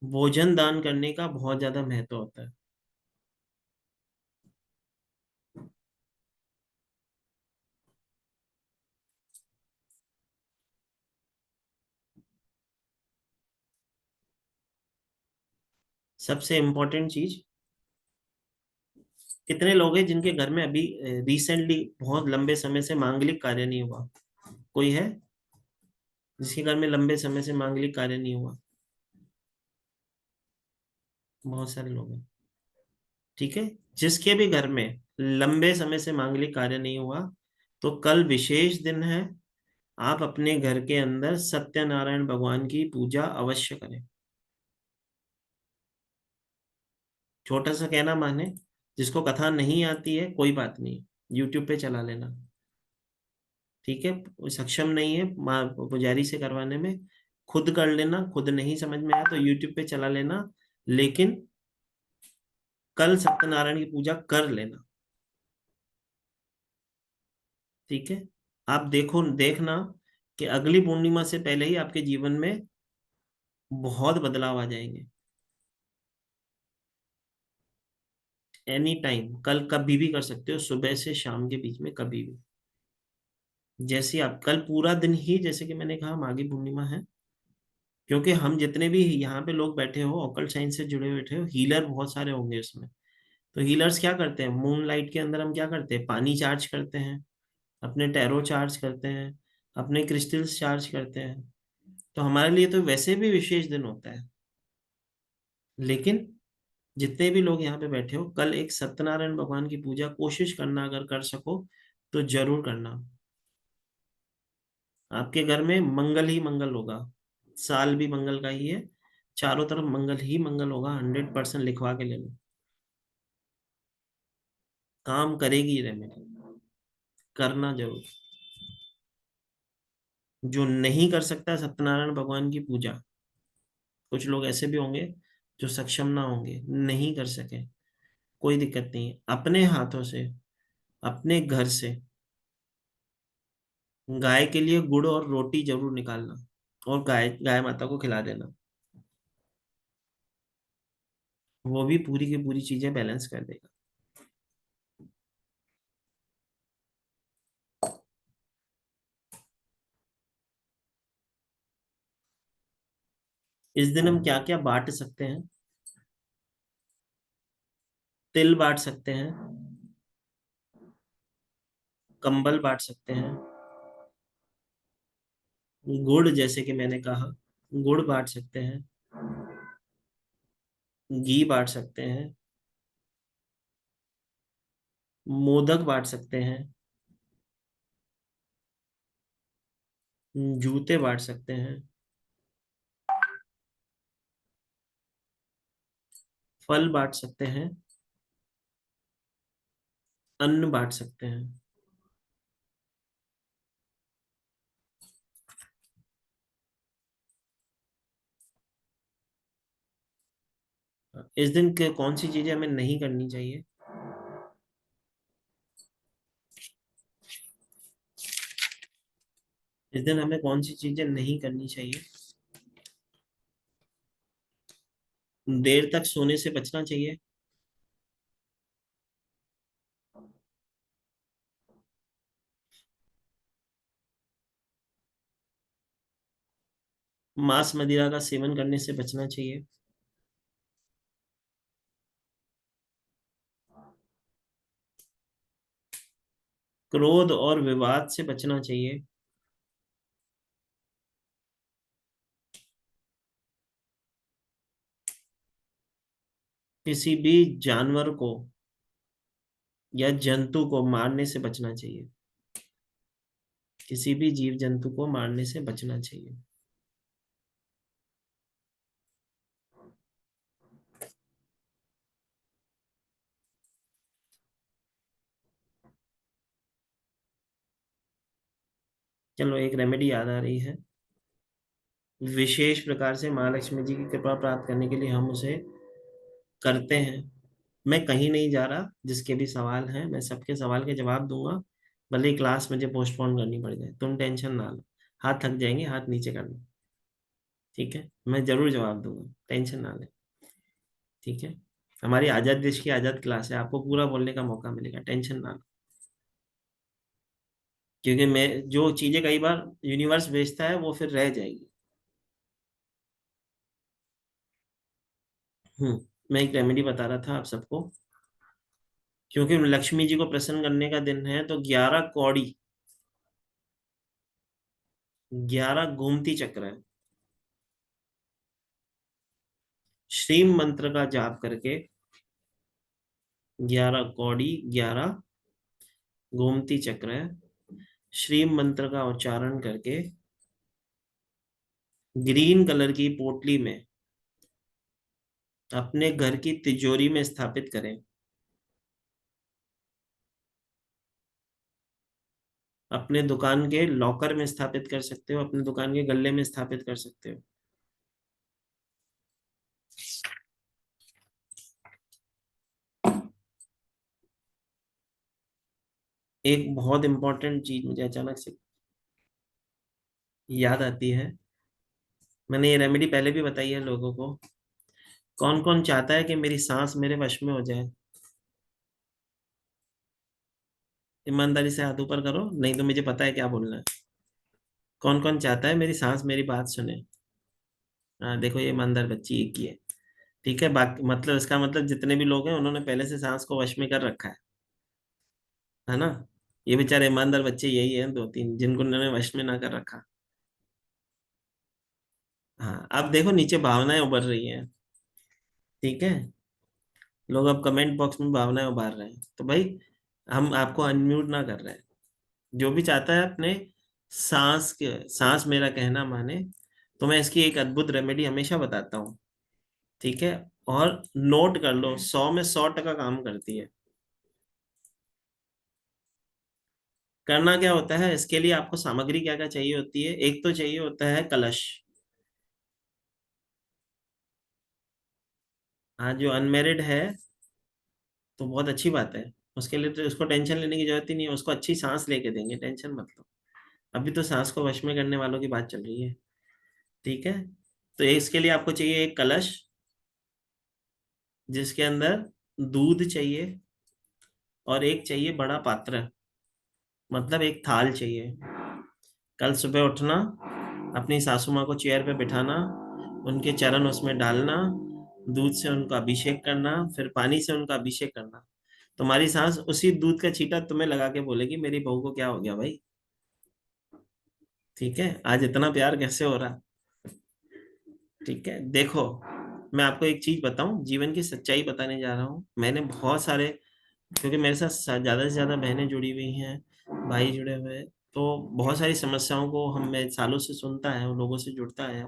भोजन दान करने का बहुत ज्यादा महत्व होता है। सबसे इंपॉर्टेंट चीज, कितने लोग हैं जिनके घर में अभी रिसेंटली बहुत लंबे समय से मांगलिक कार्य नहीं हुआ? कोई है जिसके घर में लंबे समय से मांगलिक कार्य नहीं हुआ? बहुत सारे लोग हैं। ठीक है, जिसके भी घर में लंबे समय से मांगलिक कार्य नहीं हुआ, तो कल विशेष दिन है। आप अपने घर के अंदर सत्यनारायण भगवान की पूजा अवश्य करें। छोटा सा कहना माने, जिसको कथा नहीं आती है कोई बात नहीं, यूट्यूब पे चला लेना। ठीक है, वो सक्षम नहीं है माँ पुजारी से करवाने में, खुद कर लेना। खुद नहीं समझ में आया तो यूट्यूब पे चला लेना, लेकिन कल सत्यनारायण की पूजा कर लेना। ठीक है, आप देखना कि अगली पूर्णिमा से पहले ही आपके जीवन में बहुत बदलाव आ जाएंगे। एनी टाइम, कल कभी भी कर सकते हो, सुबह से शाम के बीच में कभी भी। जैसे आप कल पूरा दिन ही, जैसे कि मैंने कहा, माघी पूर्णिमा है। क्योंकि हम जितने भी यहाँ पे लोग बैठे हो, ऑकल्ट साइंस से जुड़े बैठे हो, हीलर बहुत सारे होंगे उसमें। तो हीलर्स क्या करते हैं, मून लाइट के अंदर हम क्या करते हैं, पानी चार्ज करते हैं, अपने टैरो चार्ज करते हैं, अपने क्रिस्टल्स चार्ज करते हैं। तो हमारे लिए तो वैसे भी विशेष दिन होता है। लेकिन जितने भी लोग यहाँ पे बैठे हो, कल एक सत्यनारायण भगवान की पूजा कोशिश करना, अगर कर सको तो जरूर करना। आपके घर में मंगल ही मंगल होगा, साल भी मंगल का ही है, चारों तरफ मंगल ही मंगल होगा। 100% लिखवा के ले लो, काम करेगी रेमेडी, करना जरूर। जो नहीं कर सकता सत्यनारायण भगवान की पूजा, कुछ लोग ऐसे भी होंगे जो सक्षम ना होंगे, नहीं कर सके, कोई दिक्कत नहीं है। अपने हाथों से, अपने घर से गाय के लिए गुड़ और रोटी जरूर निकालना, और गाय गाय माता को खिला देना। वो भी पूरी की पूरी चीजें बैलेंस कर देगा। इस दिन हम क्या क्या बांट सकते हैं? तिल बांट सकते हैं, कंबल बांट सकते हैं, गुड़ जैसे कि मैंने कहा, गुड़ बांट सकते हैं, घी बांट सकते हैं, मोदक बांट सकते हैं, जूते बांट सकते हैं, फल बांट सकते हैं, अन्न बांट सकते हैं। इस दिन के कौन सी चीजें हमें नहीं करनी चाहिए? इस दिन हमें कौन सी चीजें नहीं करनी चाहिए? देर तक सोने से बचना चाहिए, मांस मदिरा का सेवन करने से बचना चाहिए, क्रोध और विवाद से बचना चाहिए, किसी भी जानवर को या जंतु को मारने से बचना चाहिए। किसी भी जीव जंतु को मारने से बचना चाहिए। चलो एक रेमेडी याद आ रही है। विशेष प्रकार से महालक्ष्मी जी की कृपा प्राप्त करने के लिए हम उसे करते हैं। मैं कहीं नहीं जा रहा, जिसके भी सवाल हैं मैं सबके सवाल के जवाब दूंगा, भले ही क्लास मुझे पोस्टपोन करनी पड़ जाए, तुम टेंशन ना लो। हाथ थक जाएंगे, हाथ नीचे कर लो, ठीक है? मैं जरूर जवाब दूंगा, टेंशन ना ले, ठीक है? हमारी आजाद देश की आजाद क्लास है, आपको पूरा बोलने का मौका मिलेगा, टेंशन ना लो। क्योंकि मैं जो चीजें कई बार यूनिवर्स भेजता है वो फिर रह जाएगी। मैं एक रेमेडी बता रहा था आप सबको। क्योंकि लक्ष्मी जी को प्रसन्न करने का दिन है, तो 11 कौड़ी, 11 गोमती चक्र है, श्रीम मंत्र का जाप करके, 11 कौड़ी, 11 गोमती चक्र है, श्रीम मंत्र का उच्चारण करके ग्रीन कलर की पोटली में अपने घर की तिजोरी में स्थापित करें। अपने दुकान के लॉकर में स्थापित कर सकते हो, अपने दुकान के गल्ले में स्थापित कर सकते हो। एक बहुत इंपॉर्टेंट चीज मुझे अचानक से याद आती है, मैंने ये रेमेडी पहले भी बताई है लोगों को। कौन कौन चाहता है कि मेरी सांस मेरे वश में हो जाए? ईमानदारी से हाथ ऊपर करो, नहीं तो मुझे पता है क्या बोलना है। कौन कौन चाहता है मेरी सांस मेरी बात सुने? हाँ देखो, ये ईमानदार बच्ची एक ही है, ठीक है? बाकी मतलब इसका मतलब जितने भी लोग हैं उन्होंने पहले से सांस को वश में कर रखा है ना? ये बेचारे ईमानदार बच्चे यही हैं दो तीन जिनको उन्होंने वश में ना कर रखा। हाँ, अब देखो नीचे भावनाएं उभर रही हैं, ठीक है? लोग अब कमेंट बॉक्स में भावनाएं उभार रहे हैं, तो भाई हम आपको अनम्यूट ना कर रहे हैं। जो भी चाहता है अपने सांस मेरा कहना माने, तो मैं इसकी एक अद्भुत रेमेडी हमेशा बताता हूँ, ठीक है? और नोट कर लो, 100 में 100% काम करती है। करना क्या होता है इसके लिए, आपको सामग्री क्या क्या चाहिए होती है? एक तो चाहिए होता है कलश। हाँ, जो अनमेरिड है तो बहुत अच्छी बात है, उसके लिए तो उसको टेंशन लेने की जरूरत ही नहीं है, उसको अच्छी सांस लेके देंगे, टेंशन मत लो। अभी तो सांस को वश में करने वालों की बात चल रही है, ठीक है? तो इसके लिए आपको चाहिए एक कलश, जिसके अंदर दूध चाहिए, और एक चाहिए बड़ा पात्र, मतलब एक थाल चाहिए। कल सुबह उठना, अपनी सासू माँ को चेयर पे बिठाना, उनके चरण उसमें डालना, दूध से उनका अभिषेक करना, फिर पानी से उनका अभिषेक करना। तुम्हारी सांस उसी दूध का छींटा तुम्हें लगा के बोलेगी मेरी बहू को क्या हो गया भाई, ठीक है? आज इतना प्यार कैसे हो रहा? ठीक है, देखो मैं आपको एक चीज बताऊं, जीवन की सच्चाई बताने जा रहा हूँ। मैंने बहुत सारे, क्योंकि मेरे साथ ज्यादा से ज्यादा बहनें जुड़ी हुई हैं, भाई जुड़े हुए हैं, तो बहुत सारी समस्याओं को हम मैं सालों से सुनता है, उन लोगों से जुड़ता है।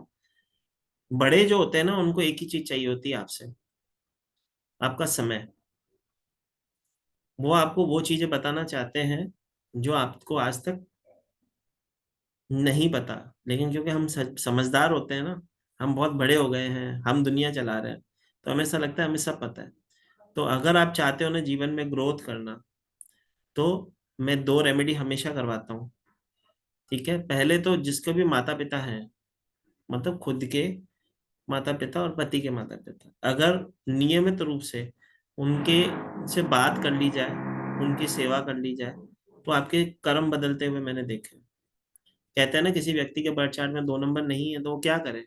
बड़े जो होते हैं ना, उनको एक ही चीज चाहिए होती है आपसे, आपका समय। वो आपको वो चीजें बताना चाहते हैं जो आपको आज तक नहीं पता, लेकिन क्योंकि हम समझदार होते हैं ना, हम बहुत बड़े हो गए हैं, हम दुनिया चला रहे हैं, तो हमें ऐसा लगता है हमें सब पता है। तो अगर आप चाहते हो ना जीवन में ग्रोथ करना, तो मैं दो रेमेडी हमेशा करवाता हूँ, ठीक है? पहले तो जिसके भी माता पिता हैं, मतलब खुद के माता पिता और पति के माता पिता, अगर नियमित रूप से उनके से बात कर ली जाए, उनकी सेवा कर ली जाए, तो आपके कर्म बदलते हुए मैंने देखे। कहते हैं ना, किसी व्यक्ति के बर्थ चार्ट में 2 नंबर नहीं है तो वो क्या करे?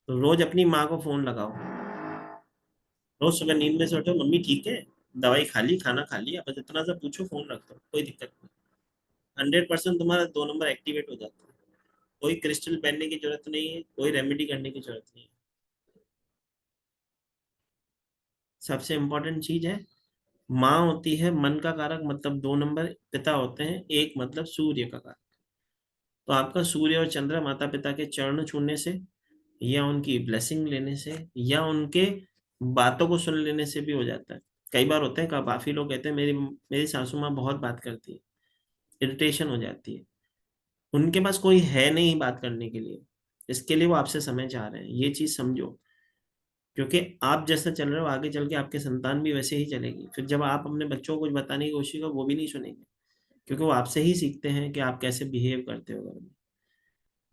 तो रोज अपनी माँ को फोन लगाओ, रोज सुबह नींद में से उठो, मम्मी ठीक है, दवाई खा ली, खाना खा लिया, बस इतना सा पूछो, फोन रख दो, कोई दिक्कत नहीं। 100% तुम्हारा 2 नंबर एक्टिवेट हो जाता है। कोई क्रिस्टल पहनने की जरूरत नहीं है, कोई रेमेडी करने की जरूरत नहीं है। सबसे इम्पोर्टेंट चीज है माँ होती है मन का कारक, मतलब 2 नंबर। पिता होते हैं 1, मतलब सूर्य का कारक। तो आपका सूर्य और चंद्र माता पिता के चरण छूने से, या उनकी ब्लेसिंग लेने से, या उनके बातों को सुन लेने से भी हो जाता है। कई बार होते हैं, काफी लोग कहते हैं मेरी मेरी सासू माँ बहुत बात करती है, इरिटेशन हो जाती है। उनके पास कोई है नहीं बात करने के लिए, इसके लिए वो आपसे समय चाह रहे हैं, ये चीज समझो। क्योंकि आप जैसा चल रहे हो, आगे चल के आपके संतान भी वैसे ही चलेगी। फिर जब आप अपने बच्चों को कुछ बताने की कोशिश करो, वो भी नहीं सुनेंगे, क्योंकि वो आपसे ही सीखते हैं कि आप कैसे बिहेव करते हो घर में।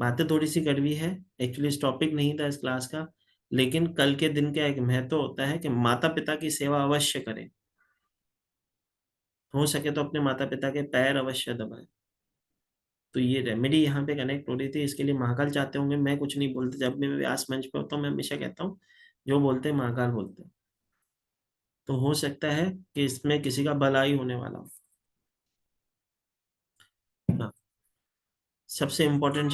बातें थोड़ी सी कड़वी है, एक्चुअली इस टॉपिक नहीं था इस क्लास का, लेकिन कल के दिन का एक महत्व होता है कि माता पिता की सेवा अवश्य करें। हो सके तो अपने माता पिता के पैर अवश्य दबाएं। तो ये रेमेडी यहाँ पे कनेक्ट हो रही थी, इसके लिए महाकाल चाहते होंगे। मैं कुछ नहीं बोलता, जब भी मैं व्यास मंच पे होता हूँ मैं हमेशा कहता हूँ जो बोलते हैं महाकाल बोलते हैं। तो हो सकता है कि इसमें किसी का भलाई होने वाला हो। हाँ, सबसे इम्पोर्टेंट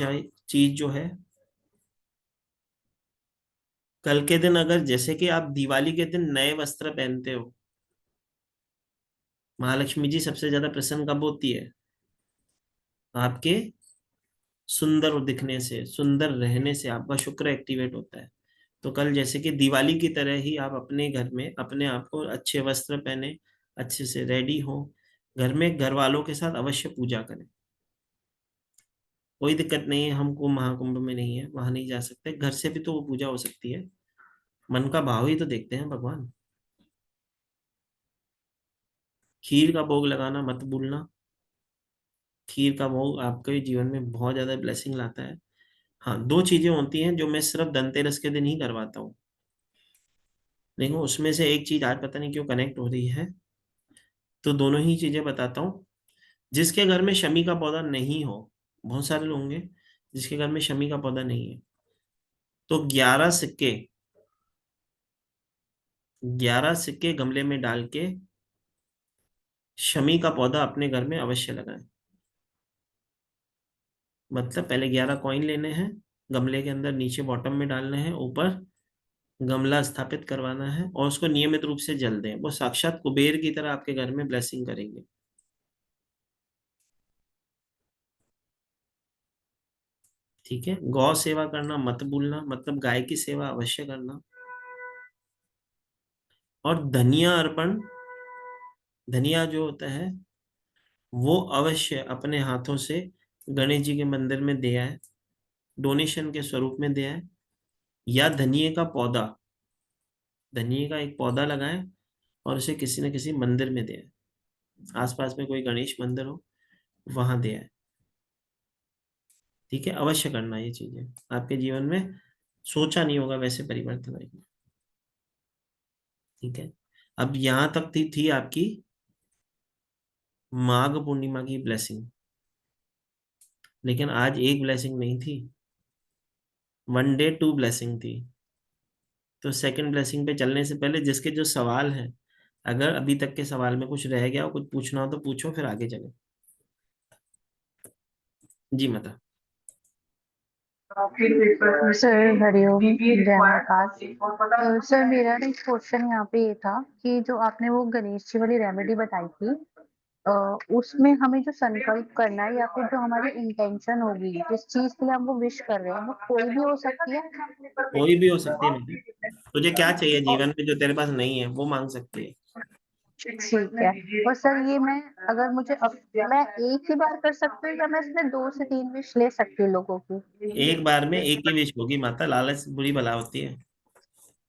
चीज जो है, कल के दिन अगर जैसे कि आप दिवाली के दिन नए वस्त्र पहनते हो, महालक्ष्मी जी सबसे ज्यादा प्रसन्न कब होती है? आपके सुंदर दिखने से, सुंदर रहने से आपका शुक्र एक्टिवेट होता है। तो कल जैसे कि दिवाली की तरह ही आप अपने घर में अपने आप को अच्छे वस्त्र पहने, अच्छे से रेडी हो, घर में घर वालों के साथ अवश्य पूजा करें। कोई दिक्कत नहीं है, हमको महाकुंभ में नहीं है, वहां नहीं जा सकते, घर से भी तो वो पूजा हो सकती है। मन का भाव ही तो देखते हैं भगवान। खीर का भोग लगाना मत भूलना। खीर का भोग आपके जीवन में बहुत ज्यादा ब्लेसिंग लाता है। हाँ, 2 चीजें होती हैं जो मैं सिर्फ धनतेरस के दिन ही करवाता हूँ। देखो, उसमें से एक चीज आज पता नहीं क्यों कनेक्ट हो रही है, तो दोनों ही चीजें बताता हूँ। जिसके घर में शमी का पौधा नहीं हो, बहुत सारे लोग होंगे जिसके घर में शमी का पौधा नहीं है, तो 11 सिक्के, 11 सिक्के गमले में डाल के शमी का पौधा अपने घर में अवश्य लगाएं। मतलब पहले 11 कॉइन लेने हैं, गमले के अंदर नीचे बॉटम में डालने हैं, ऊपर गमला स्थापित करवाना है, और उसको नियमित रूप से जल दें। वो साक्षात कुबेर की तरह आपके घर में ब्लेसिंग करेंगे। ठीक है, गौ सेवा करना मत भूलना, मतलब गाय की सेवा अवश्य करना। और धनिया अर्पण, धनिया जो होता है वो अवश्य अपने हाथों से गणेश जी के मंदिर में दे आए, डोनेशन के स्वरूप में दे आए। या धनिये का पौधा, धनिये का एक पौधा लगाएं और उसे किसी न किसी मंदिर में दे आए। आसपास में कोई गणेश मंदिर हो, वहां दे आए। ठीक है, अवश्य करना ये चीजें, आपके जीवन में सोचा नहीं होगा वैसे परिवर्तन आएंगे। ठीक है, अब यहां तक थी आपकी माघ पूर्णिमा की ब्लेसिंग। लेकिन आज एक ब्लेसिंग नहीं थी, 1 डे 2 ब्लेसिंग थी। तो सेकंड ब्लेसिंग पे चलने से पहले जिसके जो सवाल हैं, अगर अभी तक के सवाल में कुछ रह गया हो, कुछ पूछना हो तो पूछो, फिर आगे चले। जी माता। सर हरिओम, जय महाकाल। सर मेरा एक क्वेश्चन यहाँ पे ये था कि जो आपने वो गणेश जी वाली रेमेडी बताई थी, उसमें हमें जो संकल्प करना है या फिर जो हमारी इंटेंशन होगी जिस चीज के लिए हम वो विश कर रहे हैं वो कोई भी हो सकती है। कोई भी हो सकती है बेटा, तुझे क्या चाहिए जीवन में जो तेरे पास नहीं है वो मांग सकती है। ठीक है। और सर ये मैं, अगर मुझे मैं एक ही बार कर सकती हूँ या मैं इसमें 2 से 3 विश ले सकती हूँ लोगों की? एक बार में एक ही विश होगी माता, लालच बुरी बला होती है।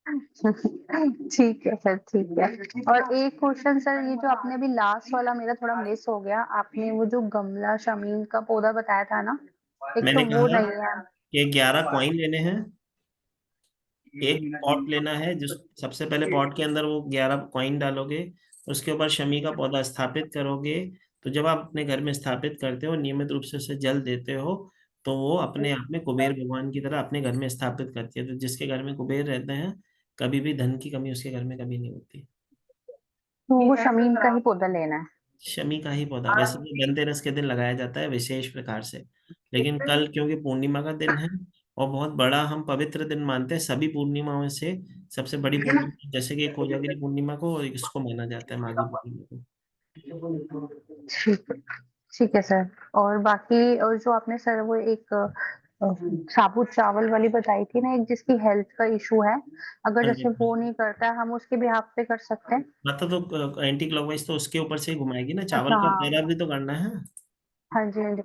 ठीक है सर, ठीक है। और एक क्वेश्चन सर, ये जो आपने अभी लास्ट वाला मेरा थोड़ा मिस हो गया, आपने वो जो गमला शमीन का पौधा बताया था ना, एक तो मैंने वो कहा नहीं है। कि 11 कॉइन लेने हैं, एक पॉट लेना है, जिस सबसे पहले पॉट के अंदर वो 11 कॉइन डालोगे, उसके ऊपर शमी का पौधा स्थापित करोगे। तो जब आप अपने घर में स्थापित करते हो, नियमित रूप से उसे जल देते हो, तो वो अपने आप में कुबेर भगवान की तरह अपने घर में स्थापित करती है। तो जिसके घर में कुबेर रहते हैं, कभी भी धन की कमी उसके घर में कभी नहीं होती। तो वो शमीन का ही पौधा लेना है? शमी का ही पौधा वैसे तो धनतेरस के दिन लगाया जाता है विशेष प्रकार से, लेकिन कल क्योंकि पूर्णिमा का दिन है, और बहुत बड़ा हम पवित्र दिन मानते हैं, सभी पूर्णिमाओं से सबसे बड़ी पूर्णिमा, जैसे कि कोजागिरी पूर्णिमा को और इसको माना जाता है माघी पूर्णिमा को। ठीक है, ठीक है सर। और बाकी और जो आपने सर वो एक साबुत चावल वाली बताई थी ना, एक जिसकी हेल्थ का इशू है, अगर हाँ जी, जैसे वो नहीं करता है, हम उसके बिहाफ पे कर सकते हैं? माता तो एंटी क्लॉकवाइज तो उसके ऊपर से ही घुमाएगी ना, चावल अच्छा का हाँ। पैरा भी तो करना है। हाँ जी, हाँ जी।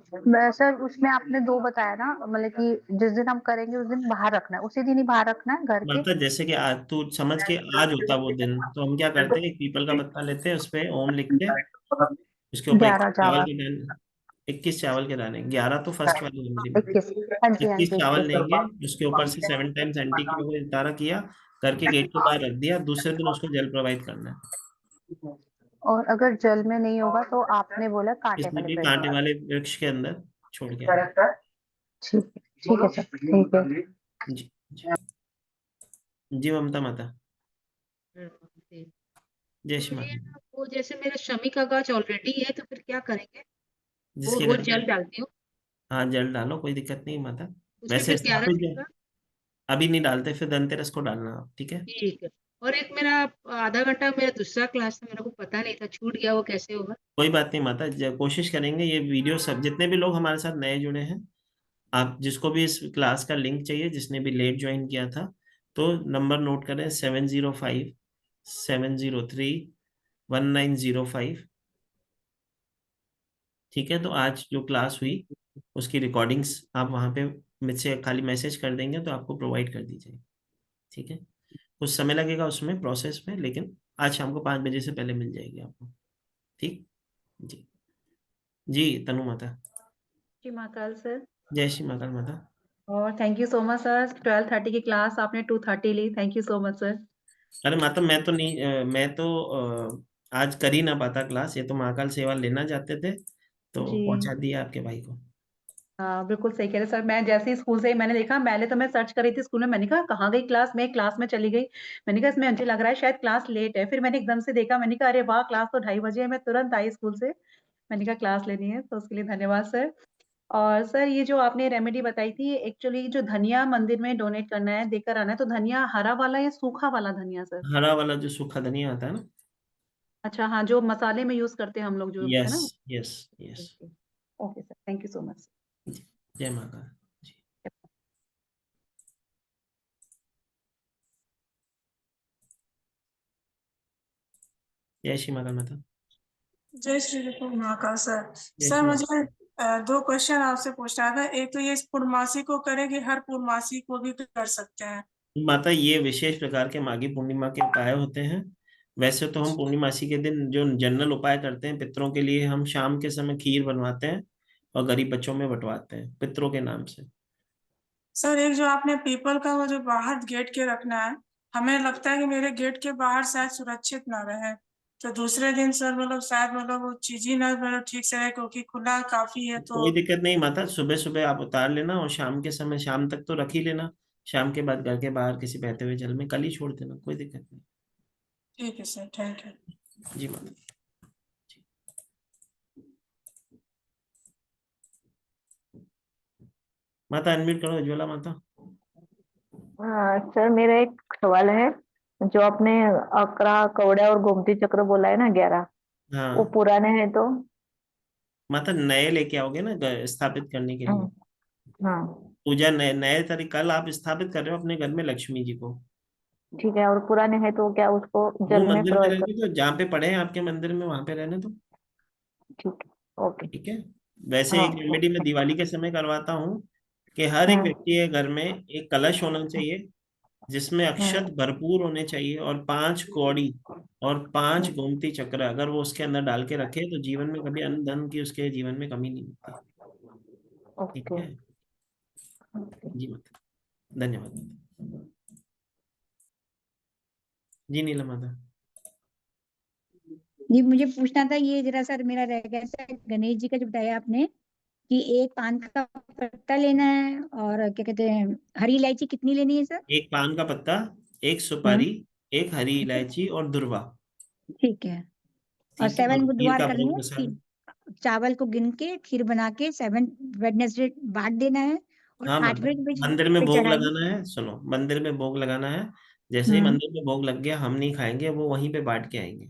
सर उसमें आपने दो बताया ना, मतलब कि जिस दिन हम करेंगे उस दिन बाहर रखना है, उसी दिन ही बाहर रखना है घर के? माता जैसे कि आज तू समझ के आज होता वो दिन, तो हम क्या करते हैं, एक पीपल का पत्ता लेते हैं, उस पे ओम लिख के, उसके ऊपर 11 चावल चावल। के दाने, 21 चावल के दाने, 11 तो फर्स्ट वाली रेमेडी में, 21। हाँ जी, हाँ 21 जी, चावल 21। लेंगे, उसके ऊपर से 7 टाइम्स एंटी क्लॉकवाइज इशारा किया करके गेट के बाहर रख दिया, दूसरे दिन उसको जल प्रोवाइड करना है। और अगर जल में नहीं होगा तो आपने बोला कांटे किसी वाले भी पेड़ कांटे में? वाले वृक्ष के अंदर छोड़ के आना। ठीक है, ठीक है सर, ठीक है। जी जी जी ममता माता, जी। जय तो श्री मुझे माता। ना वो जैसे मेरा शमी का गाछ ऑलरेडी है तो फिर क्या करेंगे? वो जिसके रोज घर जल में, डालती हूँ। हाँ जल डालो, कोई दिक्कत नहीं माता। उसमें वैसे फिर 11 स्थापित दिन का। अभी नहीं डालते, फिर धनतेरस को डालना आप, ठीक है। ठीक है। और एक मेरा आधा घंटा मेरा दूसरा क्लास था, मेरे को पता नहीं था, छूट गया, वो कैसे होगा? कोई बात नहीं माता, कोशिश करेंगे ये वीडियो, सब जितने भी लोग हमारे साथ नए जुड़े हैं, आप जिसको भी इस क्लास का लिंक चाहिए, जिसने भी लेट ज्वाइन किया था, तो नंबर नोट करें 705-703-1905। ठीक है, तो आज जो क्लास हुई उसकी रिकॉर्डिंग्स आप वहाँ पे मुझसे खाली मैसेज कर देंगे तो आपको प्रोवाइड कर दी जाएगी। ठीक है, कुछ समय लगेगा उसमें प्रोसेस में, लेकिन आज शाम को 5 बजे से पहले मिल जाएगी आपको। ठीक। जी जी तनु माता, जी महाकाल सर। जय श्री महाकाल माता। और thank you so much sir, 12:30 की क्लास आपने 2:30 ली, thank you so much sir. अरे माता मैं तो नहीं मैं तो आज कर ही ना पाता क्लास, ये तो महाकाल सेवा लेना चाहते थे तो जी पहुंचा दिया आपके भाई को। हाँ बिल्कुल सही कह रहे सर। मैं जैसे ही स्कूल से ही मैंने देखा, पहले तो मैं सर्च कर रही थी स्कूल में, मैंने कहा कहाँ गई क्लास, मैं क्लास में चली गई। मैंने कहा इसमें मुझे लग रहा है शायद क्लास लेट है, फिर मैंने एकदम से देखा, मैंने कहा अरे वाह क्लास तो 2:30 बजे है, मैं तुरंत आई स्कूल से, मैंने कहा क्लास लेनी है, तो उसके लिए धन्यवाद सर। और सर ये जो आपने रेमेडी बताई थी, एक्चुअली जो धनिया मंदिर में डोनेट करना है, देकर आना है, तो धनिया हरा वाला या सूखा वाला धनिया सर? हरा वाला जो सूखा धनिया आता है ना। अच्छा हाँ, जो मसाले में यूज करते हैं हम लोग, जो है यस ना। Yes yes. Okay sir, thank you so much. जी, जय महाकाल। जी जय श्री महाकाल माता। जय श्री कृष्ण महाकाल सर। जय सर श्री मुझे दो क्वेश्चन आपसे पूछना था। एक तो ये पूर्णमासी को करें हर पूर्णमासी को भी कर सकते हैं? माता ये विशेष प्रकार के माघी पूर्णिमा के उपाय होते हैं। वैसे तो हम पूर्णिमासी के दिन जो जनरल उपाय करते हैं पितरों के लिए, हम शाम के समय खीर बनवाते हैं और गरीब बच्चों में बंटवाते हैं पितरों के नाम से। सर एक जो आपने पीपल का वो जो बाहर गेट के रखना है, हमें लगता है कि मेरे गेट के बाहर शायद सुरक्षित ना रहे, तो दूसरे दिन सर मतलब शायद मतलब वो चीज ही ना मतलब ठीक से रहे, क्योंकि खुला काफी है तो। कोई दिक्कत नहीं माता, सुबह सुबह आप उतार लेना और शाम के समय शाम तक तो रख ही लेना, शाम के बाद घर के बाहर किसी बहते हुए जल में कल ही छोड़ देना, कोई दिक्कत नहीं। ठीक है सर, थैंक यू। जी माता। माता अनम्यूट करो उज्ज्वला माता। हाँ सर, मेरा एक सवाल है। जो आपने अकरा कवड़ा और गोमती चक्र बोला है ना 11, वो हाँ पुराने हैं तो? माता नए लेके आओगे ना स्थापित करने के लिए। हम्म, हाँ पूजा नए नए तरीके, कल आप स्थापित कर रहे हो अपने घर में लक्ष्मी जी को, ठीक है। और पुराने हैं तो क्या उसको वो जल में मंदिर में प्रवेश रहने तो, जहाँ पे पड़े हैं आपके मंदिर में वहां पे रहने तो। ठीक है, ओके। ठीक है। वैसे हाँ एक रेमेडी मैं ओके। दिवाली के समय करवाता हूँ कि हर एक हम्म व्यक्ति के घर में एक कलश होना चाहिए, जिसमें हम्म अक्षत भरपूर होने चाहिए, और 5 कौड़ी और 5 हम्म, गोमती चक्र अगर वो उसके अंदर डाल के रखे तो जीवन में कभी अन्न धन की उसके जीवन में कमी नहीं होती। ठीक ओके। है। जी माता, धन्यवाद। जी नीला माता। जी मुझे पूछना था, ये जरा सर मेरा रह गया था, गणेश जी का जो बताया आपने कि एक पान का पत्ता लेना है और क्या कहते हैं, हरी इलायची कितनी लेनी है सर? एक पान का पत्ता, एक हम्म, सुपारी, एक हरी इलायची और दुर्वा। ठीक है। और ठीक है, और 7 खीर बुधवार का करने भोग हैं, प्रसाद। चावल को गिन के खीर बना के 7 वेडनेसडे बांट देना है, और हाँ 8वें बजे मंदिर में पे भोग चढ़ाएंगे। लगाना है, सुनो, मंदिर में भोग लगाना है। जैसे ही मंदिर में भोग लग गया, हम नहीं खाएंगे, वो वहीं पे बांट के आएंगे।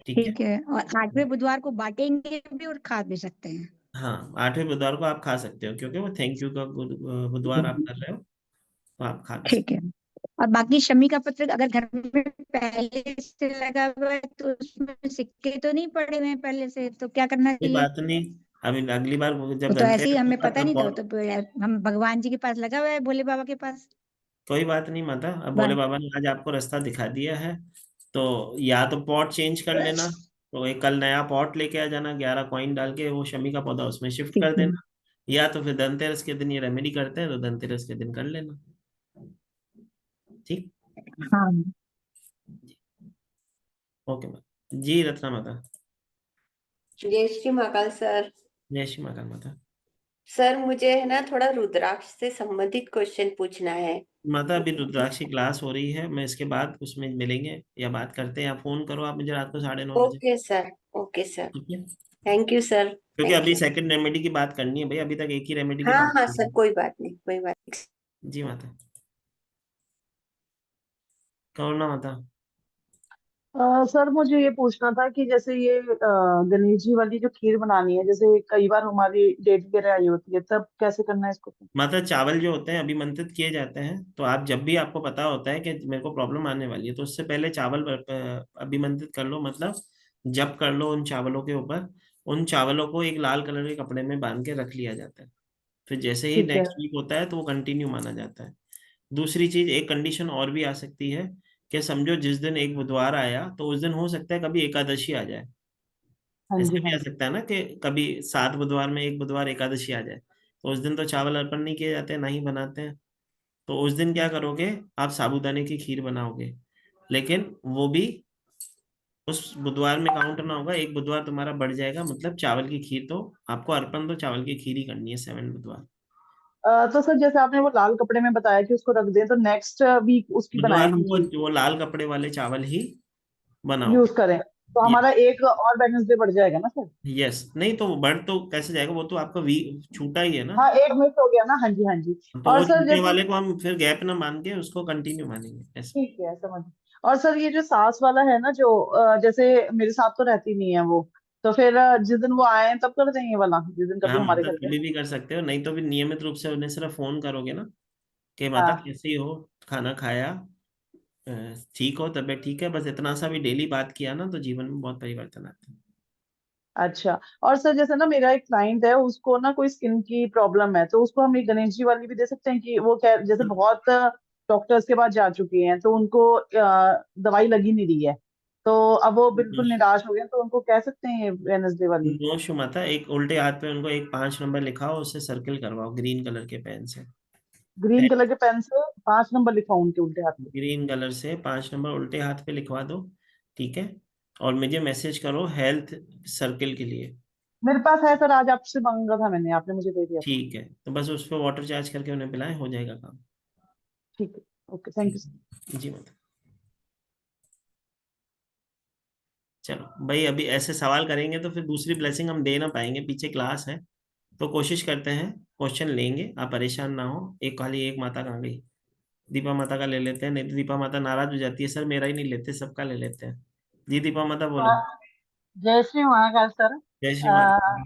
ठीक है। ठीक है, और 8वें बुधवार को बांटेंगे भी और खा भी सकते हैं। हाँ 8वें बुधवार को आप खा सकते हो, क्योंकि वो थैंक यू का बुधवार आप कर रहे हो, तो आप खा भी ठीक सकते है। और बाकी शमी का पत्र अगर घर में पहले से लगा हुआ है तो उसमें सिक्के तो नहीं पड़े हुए हैं पहले से, तो क्या करना हो। कोई चाहिए? बात नहीं, अभी अगली बार जब वो तो ऐसे ही धनतेरस हमें होगा पता तब नहीं था, वो तो हम भगवान जी के पास लगा हुआ है, भोले बाबा के पास। कोई बात नहीं माता, अब भोले बन बाबा ने आज आपको रास्ता दिखा दिया है, तो या तो पॉट चेंज कर लेना, तो एक कल नया पॉट लेके आ जाना, 11 कॉइन डाल के वो शमी का पौधा उसमें शिफ्ट ठीक कर है। देना, या तो फिर धनतेरस के दिन ये रेमेडी करते हैं तो धनतेरस के दिन कर लेना। ठीक। हाँ। ओके माता जी, रत्ना माता। जय श्री महाकाल सर। जय श्री महाकाल माता। सर मुझे है ना थोड़ा रुद्राक्ष से संबंधित क्वेश्चन पूछना है। माता अभी रुद्राक्ष की क्लास हो रही है, मैं इसके बाद उसमें मिलेंगे या बात करते हैं, या फोन करो आप मुझे रात को 9:30 बजे। Okay sir. Okay sir. ठीक है, थैंक यू सर। क्योंकि थैंक अभी यू। सेकंड रेमेडी की बात करनी है भाई, अभी तक एक ही रेमेडी की हाँ बात हाँ की सर, है। कोई बात नहीं, कोई बात नहीं। जी माता, कहो ना माता। सर मुझे ये पूछना था कि जैसे ये गणेश जी वाली जो खीर बनानी है, जैसे कई बार हमारी डेट वगैरह आई होती है, तब कैसे करना है इसको? माता चावल जो होते हैं अभिमंत्रित किए जाते हैं, तो आप जब भी आपको पता होता है कि मेरे को प्रॉब्लम आने वाली है, तो उससे पहले चावल अभिमंत्रित कर लो, मतलब जप कर लो उन चावलों के ऊपर। उन चावलों को एक लाल कलर के कपड़े में बांध के रख लिया जाता है, फिर जैसे ही ठीक है। नेक्स्ट वीक होता है तो वो कंटिन्यू माना जाता है। दूसरी चीज, एक कंडीशन और भी आ सकती है कि समझो जिस दिन एक बुधवार आया तो उस दिन हो सकता है कभी एकादशी आ जाए। हाँ ऐसा जी, भी हाँ आ जी। सकता है ना कि कभी 7 बुधवार में एक बुधवार एकादशी आ जाए, तो उस दिन तो चावल अर्पण नहीं किए जाते, ना ही बनाते हैं। तो उस दिन क्या करोगे, आप साबूदाने की खीर बनाओगे, लेकिन वो भी उस बुधवार में काउंट ना होगा, एक बुधवार तुम्हारा बढ़ जाएगा, मतलब चावल की खीर तो आपको अर्पण तो चावल की खीर ही करनी है 7 बुधवार। तो सर जैसे आपने वो लाल कपड़े में बताया कि उसको रख दें, तो नेक्स्ट वीक उसकी बनाए बुधवार हम को खीर, वो लाल कपड़े वाले चावल ही बनाओ। यूज करें, तो हमारा एक और वेडनेसडे बढ़ जाएगा ना सर? यस, नहीं तो बढ़ तो कैसे जाएगा, वो तो आपका वी छूटा ही है ना। हाँ, एक मिस हो गया ना। हाँ जी, हाँ जी। तो और वो सर छूटे जैसे, वाले को हम फिर गैप ना मान के उसको कंटिन्यू मानेंगे ऐसे। ठीक है समझ। और सर ये जो सास वाला है ना, जो जैसे मेरे साथ तो रहती नहीं है वो, तो फिर जिस दिन वो आए तब कर देंगे वाला, जिस दिन कभी हाँ हमारे माता घर कभी भी कर सकते हो, नहीं तो भी नियमित रूप से उन्हें सिर्फ फोन करोगे ना कि माता हाँ। कैसी हो, खाना खाया, अ, ठीक हो, तबीयत ठीक है, बस इतना सा भी डेली बात किया ना तो जीवन में बहुत परिवर्तन आता है। अच्छा। और सर जैसे ना मेरा एक क्लाइंट है, उसको ना कोई स्किन की प्रॉब्लम है, तो उसको हम एक गणेश जी वाली भी दे सकते हैं कि वो क्या, जैसे बहुत डॉक्टर्स के पास जा चुके हैं तो उनको दवाई लगी नहीं रही है, तो अब वो बिल्कुल निराश हो गए, तो उनको कह सकते हैं ये वेडनेसडे वाली? नोश माता, एक उल्टे हाथ पे उनको एक 5 नंबर लिखाओ, उससे सर्किल करवाओ ग्रीन कलर के पेन से। ग्रीन कलर के पेन से 5 नंबर लिखवाऊं उनके उल्टे हाथ पे? ग्रीन कलर से 5 नंबर उल्टे हाथ पे लिखवा दो। ठीक है, और मुझे मैसेज करो हेल्थ सर्किल के लिए। मेरे पास है सर, आज आपसे मांगा था मैंने, आपने मुझे दे दिया था। ठीक है, तो बस उस पर वाटर चार्ज करके उन्हें पिलाएं, हो जाएगा काम। ठीक है। ओके, थैंक ठीक यू सर। है जी माता। चलो भाई, अभी ऐसे सवाल करेंगे तो फिर दूसरी ब्लेसिंग हम दे ना पाएंगे, पीछे क्लास है, तो कोशिश करते हैं क्वेश्चन लेंगे, आप परेशान ना हो। एक खाली एक माता कहाँ गई, दीपा माता का ले लेते हैं, नहीं तो दीपा माता नाराज हो जाती है, सर मेरा ही नहीं लेते, सबका ले लेते हैं। जी दीपा माता बोलो। जय श्री महाकाल सर। जय श्री माता।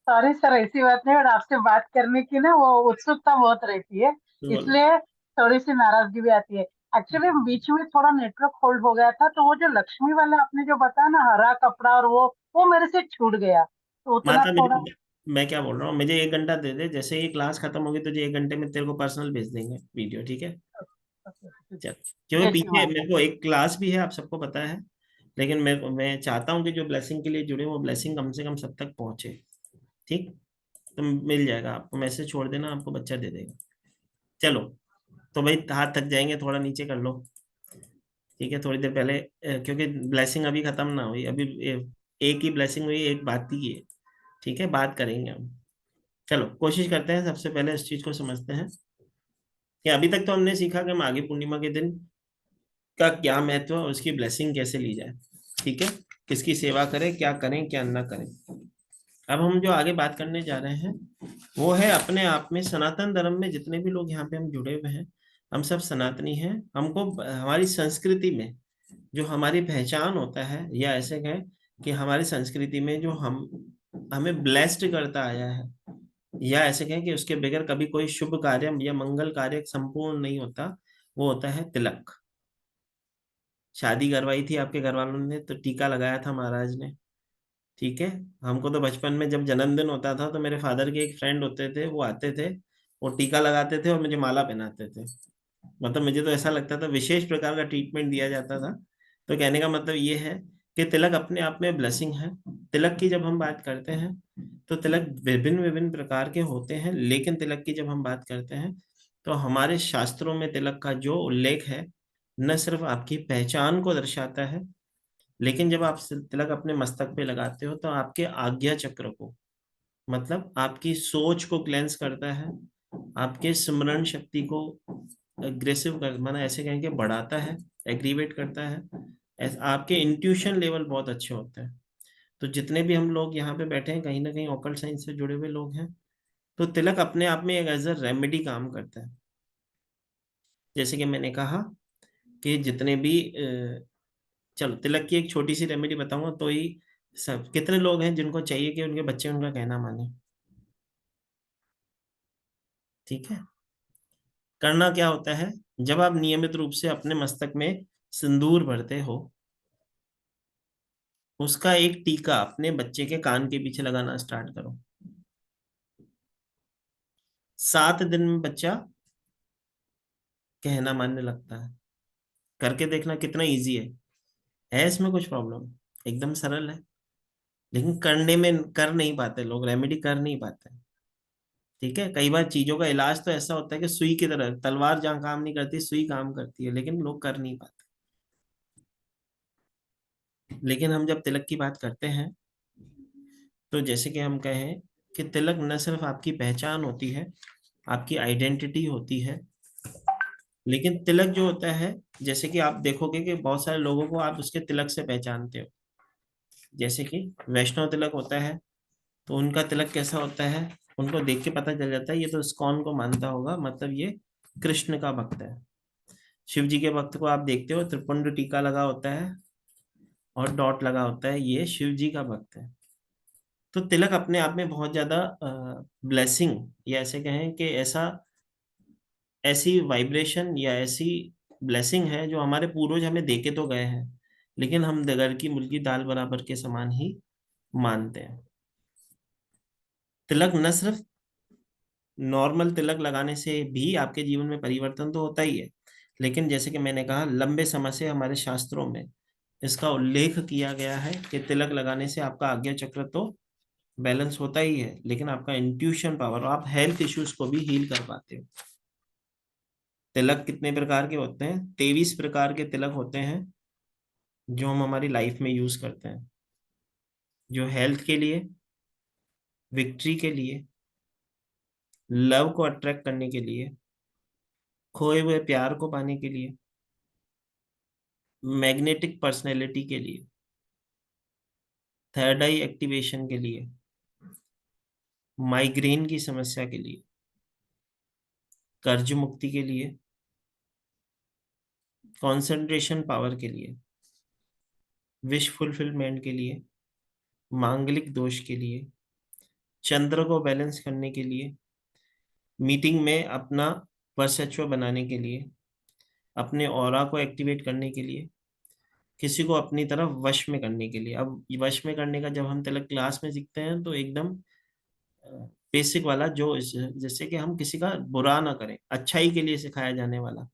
सॉरी सर, ऐसी बात नहीं, और आपसे बात करने की ना वो उत्सुकता बहुत रहती है, बोलो। इसलिए थोड़ी सी नाराजगी भी आती है। एक्चुअली बीच में थोड़ा नेटवर्क होल्ड हो गया था, तो वो जो लक्ष्मी वाला आपने जो बताया ना, हरा कपड़ा, और वो मेरे से छूट गया, तो उतना माता थोड़ा। मुझे, मैं क्या बोल रहा हूँ, मुझे 1 घंटा दे दे, जैसे ही क्लास खत्म होगी तुझे 1 घंटे में तेरे को पर्सनल भेज देंगे वीडियो, ठीक है। चल, क्योंकि जय श्री पीछे महाकाल। मेरे को एक क्लास भी है, आप सबको पता है, लेकिन मैं चाहता हूँ कि जो ब्लेसिंग के लिए जुड़े वो ब्लेसिंग कम से कम सब तक पहुंचे। ठीक, तो मिल जाएगा, आपको मैसेज छोड़ देना, आपको बच्चा दे देगा। चलो, तो भाई हाथ थक जाएंगे, थोड़ा नीचे कर लो। ठीक है, थोड़ी देर पहले क्योंकि ब्लेसिंग अभी खत्म ना हुई, अभी एक ही ब्लेसिंग हुई, एक बात ही है। ठीक है, बात करेंगे हम। चलो कोशिश करते हैं, सबसे पहले इस चीज को समझते हैं कि अभी तक तो हमने सीखा कि माघी पूर्णिमा के दिन का क्या महत्व है, उसकी ब्लेसिंग कैसे ली जाए। ठीक है, किसकी सेवा करें, क्या करें क्या ना करें। अब हम जो आगे बात करने जा रहे हैं वो है अपने आप में सनातन धर्म में जितने भी लोग यहाँ पे हम जुड़े हुए हैं, हम सब सनातनी हैं। हमको हमारी संस्कृति में जो हमारी पहचान होता है, या ऐसे कहें कि हमारी संस्कृति में जो हम हमें ब्लेस्ड करता आया है, या ऐसे कहें कि उसके बगैर कभी कोई शुभ कार्य या मंगल कार्य संपूर्ण नहीं होता, वो होता है तिलक। शादी करवाई थी आपके घर वालों ने तो टीका लगाया था महाराज ने, ठीक है। हमको तो बचपन में जब जन्मदिन होता था तो मेरे फादर के एक फ्रेंड होते थे, वो आते थे, वो टीका लगाते थे और मुझे माला पहनाते थे। मतलब मुझे तो ऐसा लगता था विशेष प्रकार का ट्रीटमेंट दिया जाता था। तो कहने का मतलब ये है कि तिलक अपने आप में ब्लेसिंग है। तिलक की जब हम बात करते हैं तो तिलक विभिन्न विभिन्न प्रकार के होते हैं, लेकिन तिलक की जब हम बात करते हैं तो हमारे शास्त्रों में तिलक का जो उल्लेख है न सिर्फ आपकी पहचान को दर्शाता है, लेकिन जब आप तिलक अपने मस्तक पे लगाते हो तो आपके आज्ञा चक्र को, मतलब आपकी सोच को क्लेंस करता है, आपके स्मरण शक्ति को एग्रेसिव कर, माना ऐसे कहेंगे बढ़ाता है, एग्रीवेट करता है। आपके इंट्यूशन लेवल बहुत अच्छे होते हैं। तो जितने भी हम लोग यहाँ पे बैठे हैं कहीं ना कहीं ऑकल्ट साइंस से जुड़े हुए लोग हैं, तो तिलक अपने आप में एक एज अ रेमेडी काम करता है। जैसे कि मैंने कहा कि जितने भी चलो तिलक की एक छोटी सी रेमेडी बताऊंगा तो ही सब, कितने लोग हैं जिनको चाहिए कि उनके बच्चे उनका कहना माने? ठीक है। करना क्या होता है, जब आप नियमित रूप से अपने मस्तक में सिंदूर भरते हो, उसका एक टीका अपने बच्चे के कान के पीछे लगाना स्टार्ट करो। 7 दिन में बच्चा कहना मानने लगता है। करके देखना कितना इजी है इसमें कुछ प्रॉब्लम, एकदम सरल है। लेकिन करने में कर नहीं पाते लोग, रेमेडी कर नहीं पाते। ठीक है, कई बार चीजों का इलाज तो ऐसा होता है कि सुई की तरह, तलवार जहां काम नहीं करती सुई काम करती है, लेकिन लोग कर नहीं पाते। लेकिन हम जब तिलक की बात करते हैं तो जैसे कि हम कहें कि तिलक न सिर्फ आपकी पहचान होती है, आपकी आइडेंटिटी होती है, लेकिन तिलक जो होता है, जैसे कि आप देखोगे कि बहुत सारे लोगों को आप उसके तिलक से पहचानते हो। जैसे कि वैष्णव तिलक होता है तो उनका तिलक कैसा होता है, उनको देख के पता चल जाता है ये तो इस्कॉन को मानता होगा, मतलब ये कृष्ण का भक्त है। शिव जी के भक्त को आप देखते हो, त्रिपुंड टीका लगा होता है और डॉट लगा होता है, ये शिव जी का भक्त है। तो तिलक अपने आप में बहुत ज्यादा ब्लेसिंग, या ऐसे कहें कि ऐसा ऐसी वाइब्रेशन या ऐसी ब्लेसिंग है जो हमारे पूर्वज हमें देके तो गए हैं, लेकिन हम दगर की मुल्की दाल बराबर के समान ही मानते हैं। तिलक न सिर्फ नॉर्मल तिलक लगाने से भी आपके जीवन में परिवर्तन तो होता ही है, लेकिन जैसे कि मैंने कहा लंबे समय से हमारे शास्त्रों में इसका उल्लेख किया गया है कि तिलक लगाने से आपका आज्ञा चक्र तो बैलेंस होता ही है, लेकिन आपका इंट्यूशन पावर, आप हेल्थ इश्यूज को भी हील कर पाते हो। तिलक कितने प्रकार के होते हैं? 23 प्रकार के तिलक होते हैं जो हम हमारी लाइफ में यूज करते हैं, जो हेल्थ के लिए, विक्ट्री के लिए, लव को अट्रैक्ट करने के लिए, खोए हुए प्यार को पाने के लिए, मैग्नेटिक पर्सनैलिटी के लिए, थर्ड आई एक्टिवेशन के लिए, माइग्रेन की समस्या के लिए, कर्ज मुक्ति के लिए, कंसंट्रेशन पावर के लिए, विश फुलफिलमेंट के लिए, मांगलिक दोष के लिए, चंद्र को बैलेंस करने के लिए, मीटिंग में अपना वर्चस्व बनाने के लिए, अपने ऑरा को एक्टिवेट करने के लिए, किसी को अपनी तरफ वश में करने के लिए। अब वश में करने का जब हम तिलक क्लास में सीखते हैं तो एकदम बेसिक वाला, जो जैसे कि हम किसी का बुरा ना करें, अच्छाई के लिए सिखाया जाने वाला,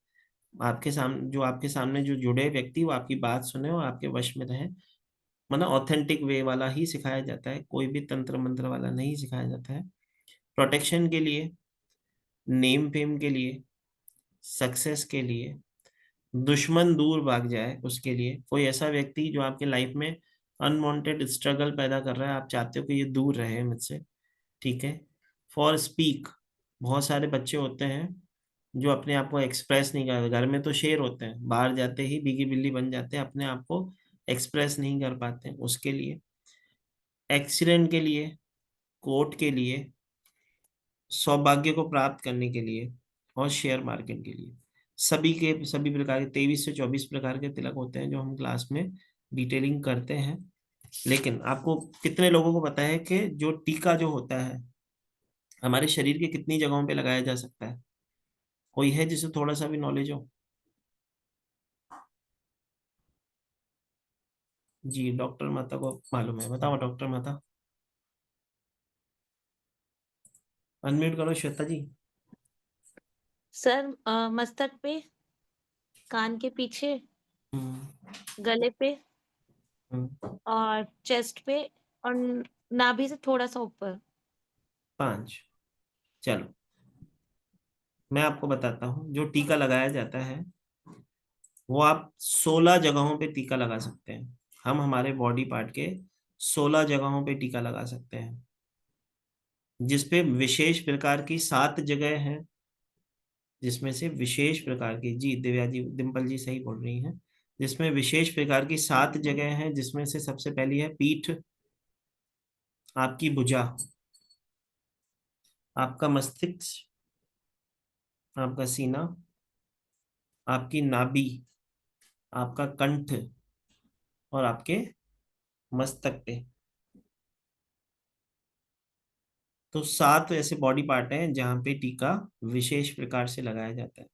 आपके सामने जो जुड़े व्यक्ति वो आपकी बात सुने और आपके वश में रहे, मतलब ऑथेंटिक वे वाला ही सिखाया जाता है, कोई भी तंत्र मंत्र वाला नहीं सिखाया जाता है। प्रोटेक्शन के लिए, नेम फेम के लिए, सक्सेस के लिए, दुश्मन दूर भाग जाए उसके लिए, कोई ऐसा व्यक्ति जो आपके लाइफ में अनवांटेड स्ट्रगल पैदा कर रहा है, आप चाहते हो कि ये दूर रहे मुझसे, ठीक है। फॉर स्पीक, बहुत सारे बच्चे होते हैं जो अपने आप को एक्सप्रेस नहीं कर, घर में तो शेर होते हैं, बाहर जाते ही बिगी बिल्ली बन जाते हैं, अपने आप को एक्सप्रेस नहीं कर पाते हैं, उसके लिए। एक्सीडेंट के लिए, कोर्ट के लिए, सौभाग्य को प्राप्त करने के लिए और शेयर मार्केट के लिए, सभी प्रकार के 23 से 24 प्रकार के तिलक होते हैं जो हम क्लास में डिटेलिंग करते हैं। लेकिन आपको कितने लोगों को पता है कि जो टीका जो होता है हमारे शरीर के कितनी जगहों पे लगाया जा सकता है? कोई है जिसे थोड़ा सा भी नॉलेज हो? जी, डॉक्टर माता को मालूम है, बताओ डॉक्टर माता। अनम्यूट करो श्वेता जी। सर मस्तक पे, कान के पीछे, गले पे और चेस्ट पे और नाभि से थोड़ा सा ऊपर। 5। चलो मैं आपको बताता हूँ, जो टीका लगाया जाता है वो आप 16 जगहों पे टीका लगा सकते हैं। हम हमारे बॉडी पार्ट के 16 जगहों पे टीका लगा सकते हैं, जिसपे विशेष प्रकार की 7 जगह हैं, जिसमें से विशेष प्रकार की, जी दिव्या जी, डिम्पल जी सही बोल रही हैं, जिसमें विशेष प्रकार की 7 जगह हैं, जिसमें से सबसे पहली है पीठ, आपकी भुजा, आपका मस्तिष्क, आपका सीना, आपकी नाभि, आपका कंठ और आपके मस्तक पे। तो 7 ऐसे बॉडी पार्ट हैं जहाँ पे टीका विशेष प्रकार से लगाया जाता है,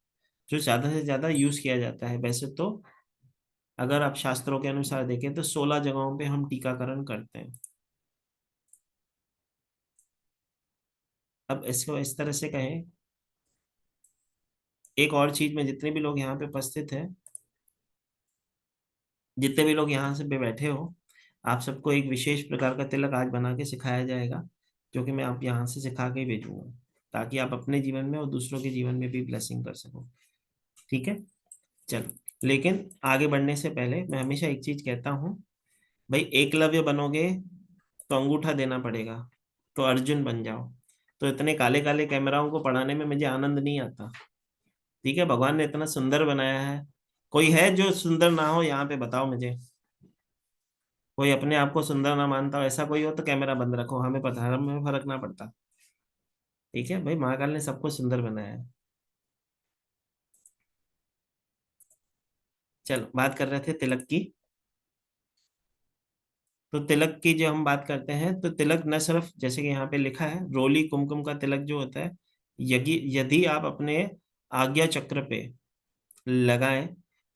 जो ज्यादा से ज्यादा यूज किया जाता है। वैसे तो अगर आप शास्त्रों के अनुसार देखें तो 16 जगहों पे हम टीकाकरण करते हैं। अब इसको इस तरह से कहें, एक और चीज में, जितने भी लोग यहाँ पे उपस्थित हैं, जितने भी लोग यहाँ से पे बैठे हो, आप सबको एक विशेष प्रकार का तिलक आज बना के सिखाया जाएगा, जो कि मैं आप यहाँ से सिखा के ही भेजूंगा, ताकि आप अपने जीवन में और दूसरों के जीवन में भी ब्लेसिंग कर सको। ठीक है, चलो। लेकिन आगे बढ़ने से पहले मैं हमेशा एक चीज कहता हूँ, भाई एकलव्य बनोगे तो अंगूठा देना पड़ेगा, तो अर्जुन बन जाओ। तो इतने काले काले कैमराओं को पढ़ाने में मुझे आनंद नहीं आता। ठीक है, भगवान ने इतना सुंदर बनाया है। कोई है जो सुंदर ना हो यहाँ पे, बताओ मुझे। कोई अपने आप को सुंदर ना मानता हो, ऐसा कोई हो तो कैमरा बंद रखो, हमें पता है, हमें फर्क ना पड़ता। ठीक है भाई, महाकाल ने सबको सुंदर बनाया है। चलो, बात कर रहे थे तिलक की। तो तिलक की जो हम बात करते हैं, तो तिलक न सिर्फ जैसे कि यहाँ पे लिखा है, रोली कुमकुम का तिलक जो होता है, यदि यदि आप अपने आज्ञा चक्र पे लगाएं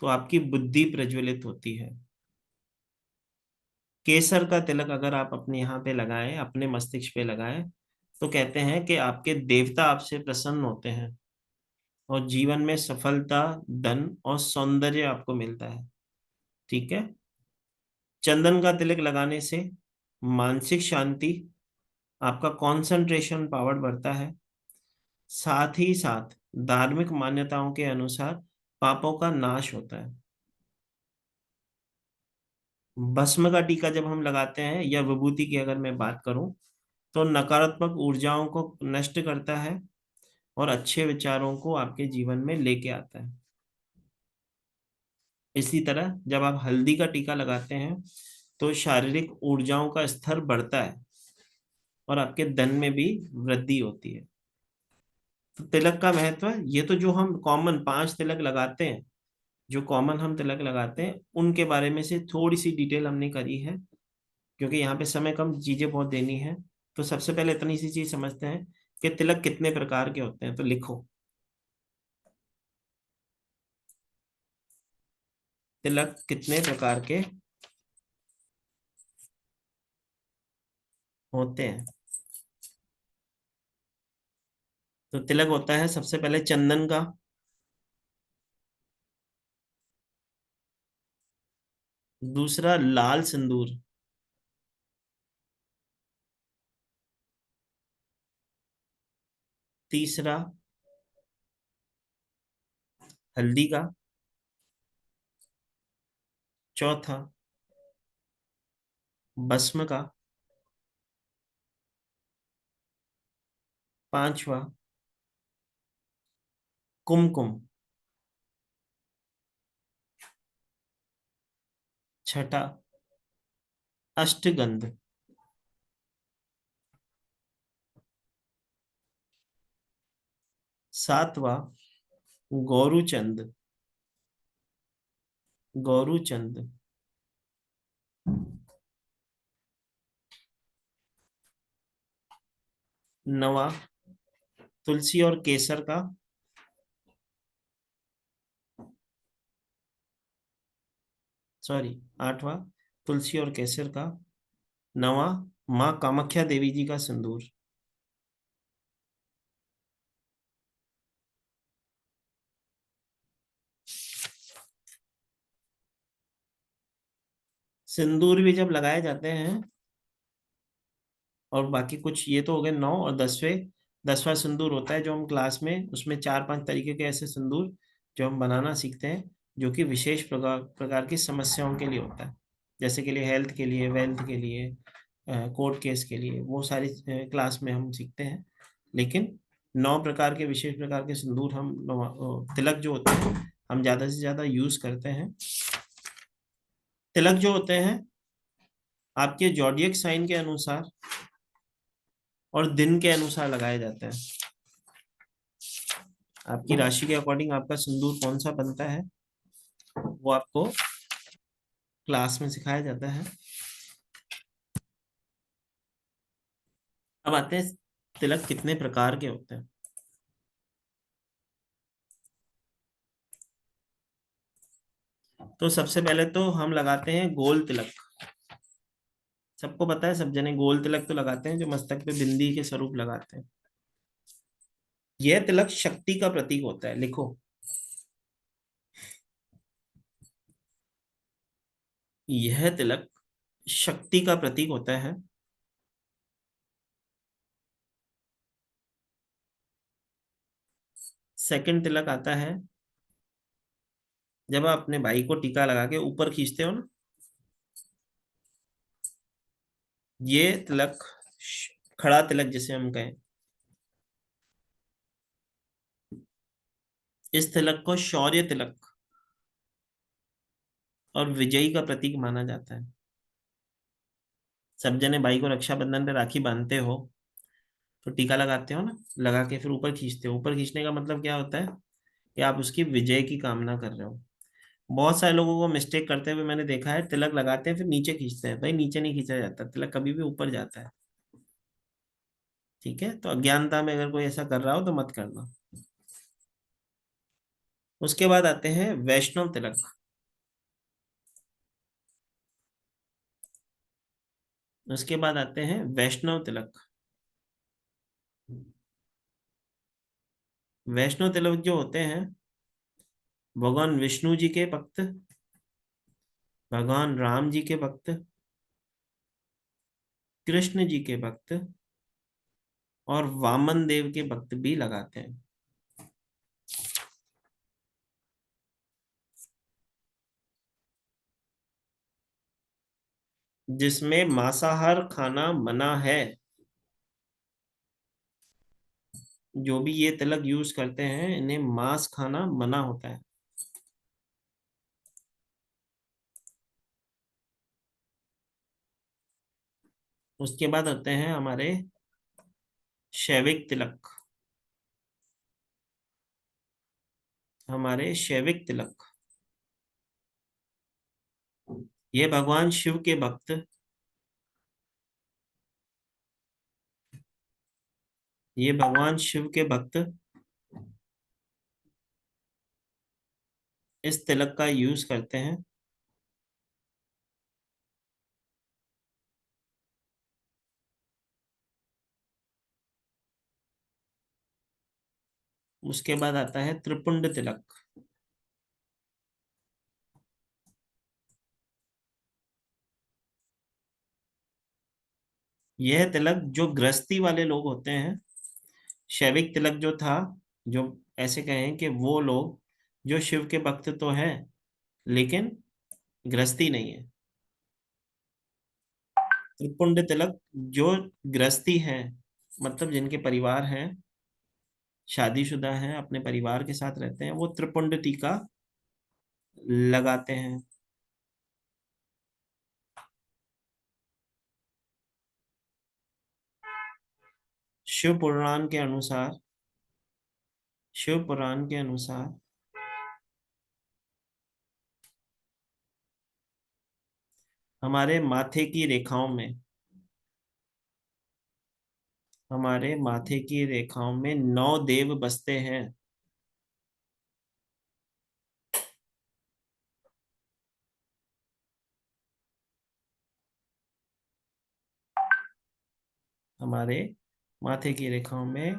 तो आपकी बुद्धि प्रज्वलित होती है। केसर का तिलक अगर आप अपने यहाँ पे लगाएं, अपने मस्तिष्क पे लगाएं, तो कहते हैं कि आपके देवता आपसे प्रसन्न होते हैं और जीवन में सफलता, धन और सौंदर्य आपको मिलता है। ठीक है। चंदन का तिलक लगाने से मानसिक शांति, आपका कंसंट्रेशन पावर बढ़ता है, साथ ही साथ धार्मिक मान्यताओं के अनुसार पापों का नाश होता है। भस्म का टीका जब हम लगाते हैं, या विभूति की अगर मैं बात करूं, तो नकारात्मक ऊर्जाओं को नष्ट करता है और अच्छे विचारों को आपके जीवन में लेके आता है। इसी तरह जब आप हल्दी का टीका लगाते हैं तो शारीरिक ऊर्जाओं का स्तर बढ़ता है और आपके धन में भी वृद्धि होती है। तो तिलक का महत्व है, ये तो जो हम कॉमन 5 तिलक लगाते हैं, जो कॉमन हम तिलक लगाते हैं, उनके बारे में से थोड़ी सी डिटेल हमने करी है, क्योंकि यहाँ पे समय कम, चीजें बहुत देनी है। तो सबसे पहले इतनी सी चीज समझते हैं कि तिलक कितने प्रकार के होते हैं। तो लिखो, तिलक कितने प्रकार के होते हैं। तो तिलक होता है सबसे पहले चंदन का, दूसरा लाल सिंदूर, तीसरा हल्दी का, चौथा भस्म का, पांचवा कुमकुम, छठा अष्टगंध, सातवां गौरूचंद, गौरूचंद। नवा तुलसी और केसर का, सॉरी, आठवां तुलसी और केसर का। नवा माँ कामाख्या देवी जी का सिंदूर। सिंदूर भी जब लगाए जाते हैं, और बाकी कुछ, ये तो हो गए 9, और 10वां सिंदूर होता है जो हम क्लास में, उसमें 4-5 तरीके के ऐसे सिंदूर जो हम बनाना सीखते हैं, जो कि विशेष प्रकार प्रकार की समस्याओं के लिए होता है, जैसे के लिए हेल्थ के लिए, वेल्थ के लिए, कोर्ट केस के लिए, वो सारी क्लास में हम सीखते हैं। लेकिन 9 प्रकार के, विशेष प्रकार के सिंदूर हम तिलक जो होते हैं हम ज्यादा से ज्यादा यूज करते हैं। तिलक जो होते हैं आपके जॉडियक साइन के अनुसार और दिन के अनुसार लगाए जाते हैं। आपकी राशि के अकॉर्डिंग आपका सिंदूर कौन सा बनता है वो आपको क्लास में सिखाया जाता है। अब आते हैं तिलक कितने प्रकार के होते हैं। तो सबसे पहले तो हम लगाते हैं गोल तिलक। सबको पता है, सब जने गोल तिलक तो लगाते हैं, जो मस्तक पे बिंदी के स्वरूप लगाते हैं। यह तिलक शक्ति का प्रतीक होता है। लिखो, यह तिलक शक्ति का प्रतीक होता है। सेकंड तिलक आता है जब आप अपने भाई को टीका लगा के ऊपर खींचते हो ना, ये तिलक खड़ा तिलक जिसे हम कहें, इस तिलक को शौर्य तिलक और विजयी का प्रतीक माना जाता है। सब जने भाई को रक्षाबंधन पे राखी बांधते हो तो टीका लगाते हो ना, लगा के फिर ऊपर खींचते हो। ऊपर खींचने का मतलब क्या होता है कि आप उसकी विजय की कामना कर रहे हो। बहुत सारे लोगों को मिस्टेक करते हुए मैंने देखा है, तिलक लगाते हैं फिर नीचे खींचते हैं। भाई नीचे नहीं खींचा जाता, तिलक कभी भी ऊपर जाता है। ठीक है, तो अज्ञानता में अगर कोई ऐसा कर रहा हो तो मत करना। उसके बाद आते हैं वैष्णव तिलक। उसके बाद आते हैं वैष्णव तिलक। वैष्णव तिलक जो होते हैं भगवान विष्णु जी के भक्त, भगवान राम जी के भक्त, कृष्ण जी के भक्त और वामन देव के भक्त भी लगाते हैं। जिसमें मांसाहार खाना मना है। जो भी ये तिलक यूज करते हैं इन्हें मांस खाना मना होता है। उसके बाद होते हैं हमारे शैविक तिलक। हमारे शैविक तिलक, ये भगवान शिव के भक्त, ये भगवान शिव के भक्त इस तिलक का यूज करते हैं। उसके बाद आता है त्रिपुंड तिलक। यह तिलक जो गृहस्थी वाले लोग होते हैं, शैविक तिलक जो था, जो ऐसे कहें कि वो लोग जो शिव के भक्त तो हैं लेकिन गृहस्थी नहीं है। त्रिपुंड तिलक जो गृहस्थी है, मतलब जिनके परिवार हैं, शादीशुदा हैं, अपने परिवार के साथ रहते हैं, वो त्रिपुंड टीका लगाते हैं। शिव पुराण के अनुसार शिव पुराण के अनुसार हमारे माथे की रेखाओं में, हमारे माथे की रेखाओं में 9 देव बसते हैं। हमारे माथे की रेखाओं में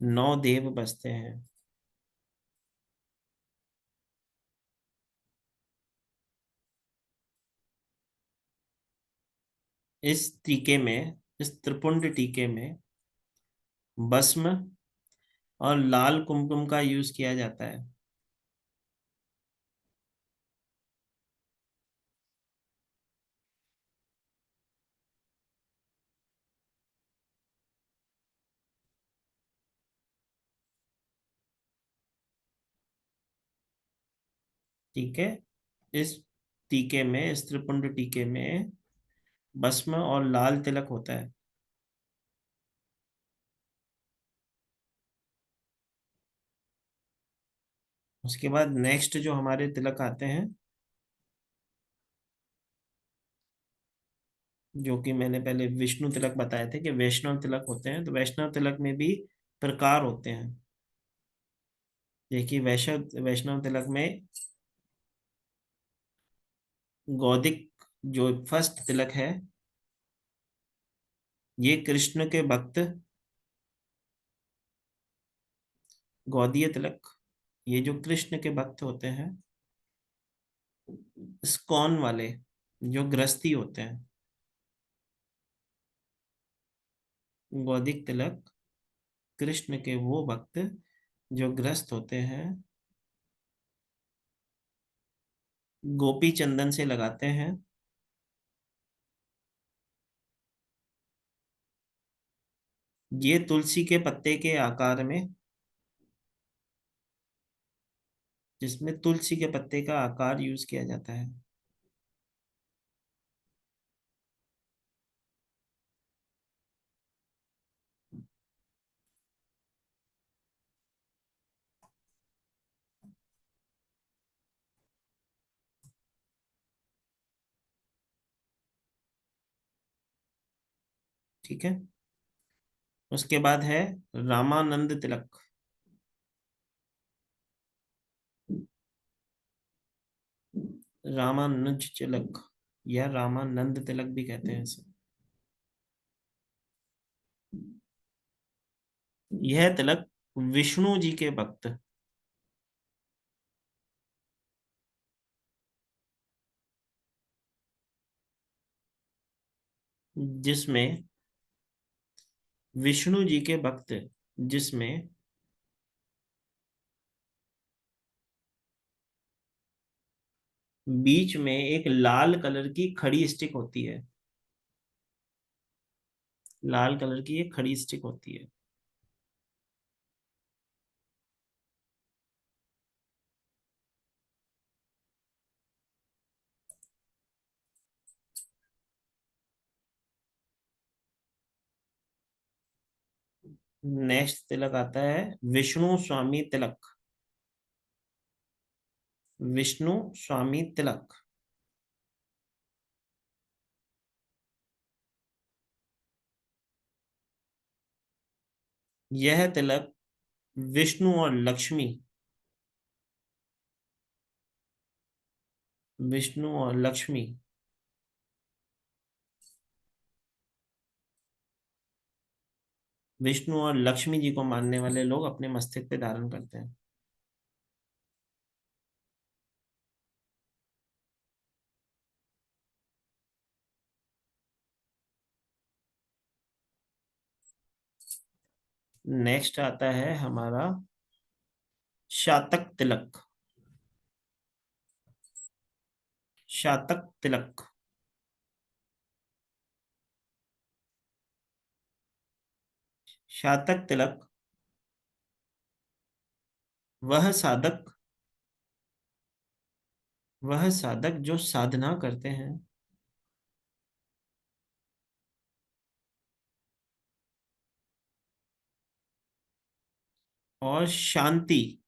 9 देव बसते हैं। इस टीके में, इस त्रिपुंड टीके में भस्म और लाल कुमकुम का यूज किया जाता है। ठीक है, इस टीके में, इस त्रिपुंड टीके में भस्म और लाल तिलक होता है। उसके बाद नेक्स्ट जो हमारे तिलक आते हैं, जो कि मैंने पहले विष्णु तिलक बताए थे कि वैष्णव तिलक होते हैं, तो वैष्णव तिलक में भी प्रकार होते हैं। देखिए, वैष्णव वैष्णव तिलक में गौदिक जो फर्स्ट तिलक है, ये कृष्ण के भक्त, गौदीय तिलक, ये जो कृष्ण के भक्त होते हैं, स्कॉन वाले जो गृहस्थी होते हैं, गौदिक तिलक कृष्ण के वो भक्त जो गृहस्थ होते हैं, गोपी चंदन से लगाते हैं। ये तुलसी के पत्ते के आकार में, जिसमें तुलसी के पत्ते का आकार यूज किया जाता है। ठीक है, उसके बाद है रामानंद तिलक। रामानुज तिलक या रामानंद तिलक भी कहते हैं इसे। यह तिलक विष्णु जी के भक्त, जिसमें विष्णु जी के भक्त, जिसमें बीच में एक लाल कलर की खड़ी स्टिक होती है, लाल कलर की एक खड़ी स्टिक होती है। नेक्स्ट तिलक आता है विष्णु स्वामी तिलक। विष्णु स्वामी तिलक, यह तिलक विष्णु और लक्ष्मी, विष्णु और लक्ष्मी, विष्णु और लक्ष्मी जी को मानने वाले लोग अपने मस्तक पे धारण करते हैं। नेक्स्ट आता है हमारा शातक तिलक। शातक तिलक, शातक तिलक वह साधक, वह साधक जो साधना करते हैं, और शांति।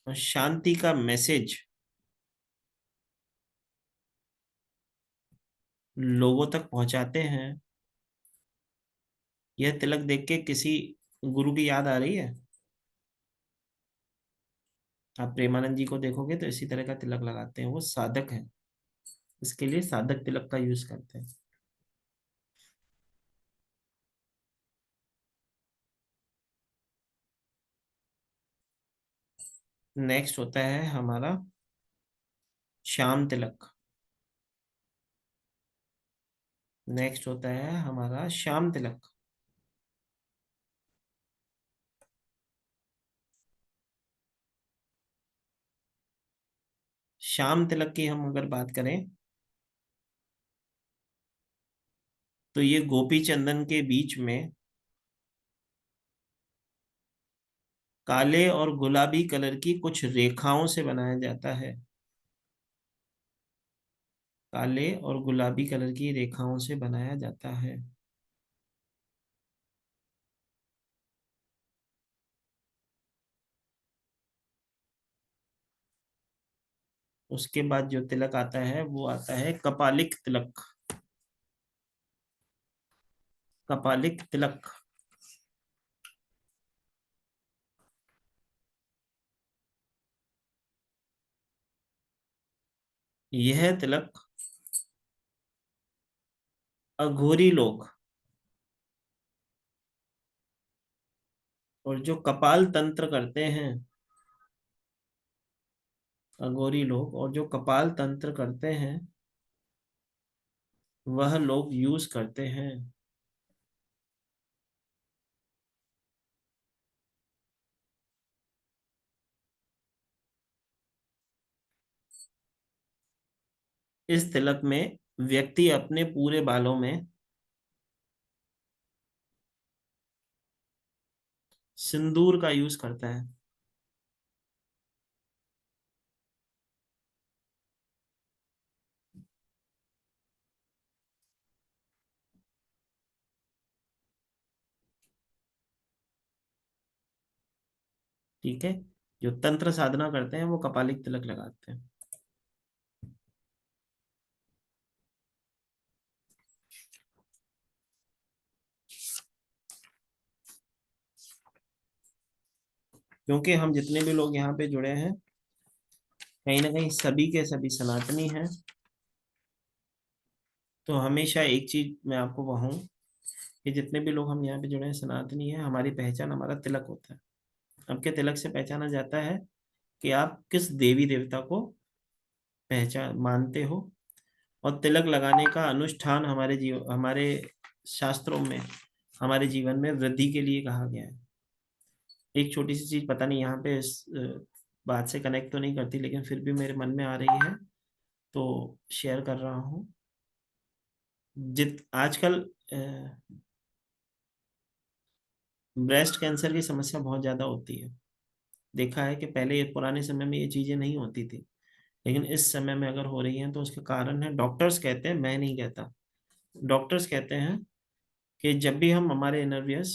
और शांति का मैसेज लोगों तक पहुंचाते हैं। यह तिलक देख के किसी गुरु की याद आ रही है? आप प्रेमानंद जी को देखोगे तो इसी तरह का तिलक लगाते हैं, वो साधक है, इसके लिए साधक तिलक का यूज करते हैं। नेक्स्ट होता है हमारा श्याम तिलक। नेक्स्ट होता है हमारा श्याम तिलक। श्याम तिलक की हम अगर बात करें तो ये गोपी चंदन के बीच में काले और गुलाबी कलर की कुछ रेखाओं से बनाया जाता है। काले और गुलाबी कलर की रेखाओं से बनाया जाता है। उसके बाद जो तिलक आता है वो आता है कपालिक तिलक। कपालिक तिलक यह तिलक अघोरी लोग और जो कपाल तंत्र करते हैं, अघोरी लोग और जो कपाल तंत्र करते हैं वह लोग यूज करते हैं। इस तिलक में व्यक्ति अपने पूरे बालों में सिंदूर का यूज करता है। ठीक है, जो तंत्र साधना करते हैं वो कपालिक तिलक लगाते हैं। क्योंकि हम जितने भी लोग यहाँ पे जुड़े हैं कहीं ना कहीं सभी के सभी सनातनी हैं, तो हमेशा एक चीज मैं आपको कहूँ कि जितने भी लोग हम यहाँ पे जुड़े हैं सनातनी हैं, हमारी पहचान हमारा तिलक होता है। आपके तिलक से पहचाना जाता है कि आप किस देवी देवता को पहचान मानते हो। और तिलक लगाने का अनुष्ठान हमारे शास्त्रों में हमारे जीवन में वृद्धि के लिए कहा गया है। एक छोटी सी चीज, पता नहीं यहाँ पे इस बात से कनेक्ट तो नहीं करती, लेकिन फिर भी मेरे मन में आ रही है तो शेयर कर रहा हूँ। आजकल ब्रेस्ट कैंसर की समस्या बहुत ज्यादा होती है। देखा है कि पहले पुराने समय में ये चीजें नहीं होती थी, लेकिन इस समय में अगर हो रही हैं तो उसका कारण है, डॉक्टर्स कहते हैं, मैं नहीं कहता, डॉक्टर्स कहते हैं कि जब भी हम हमारे इनरवियर्स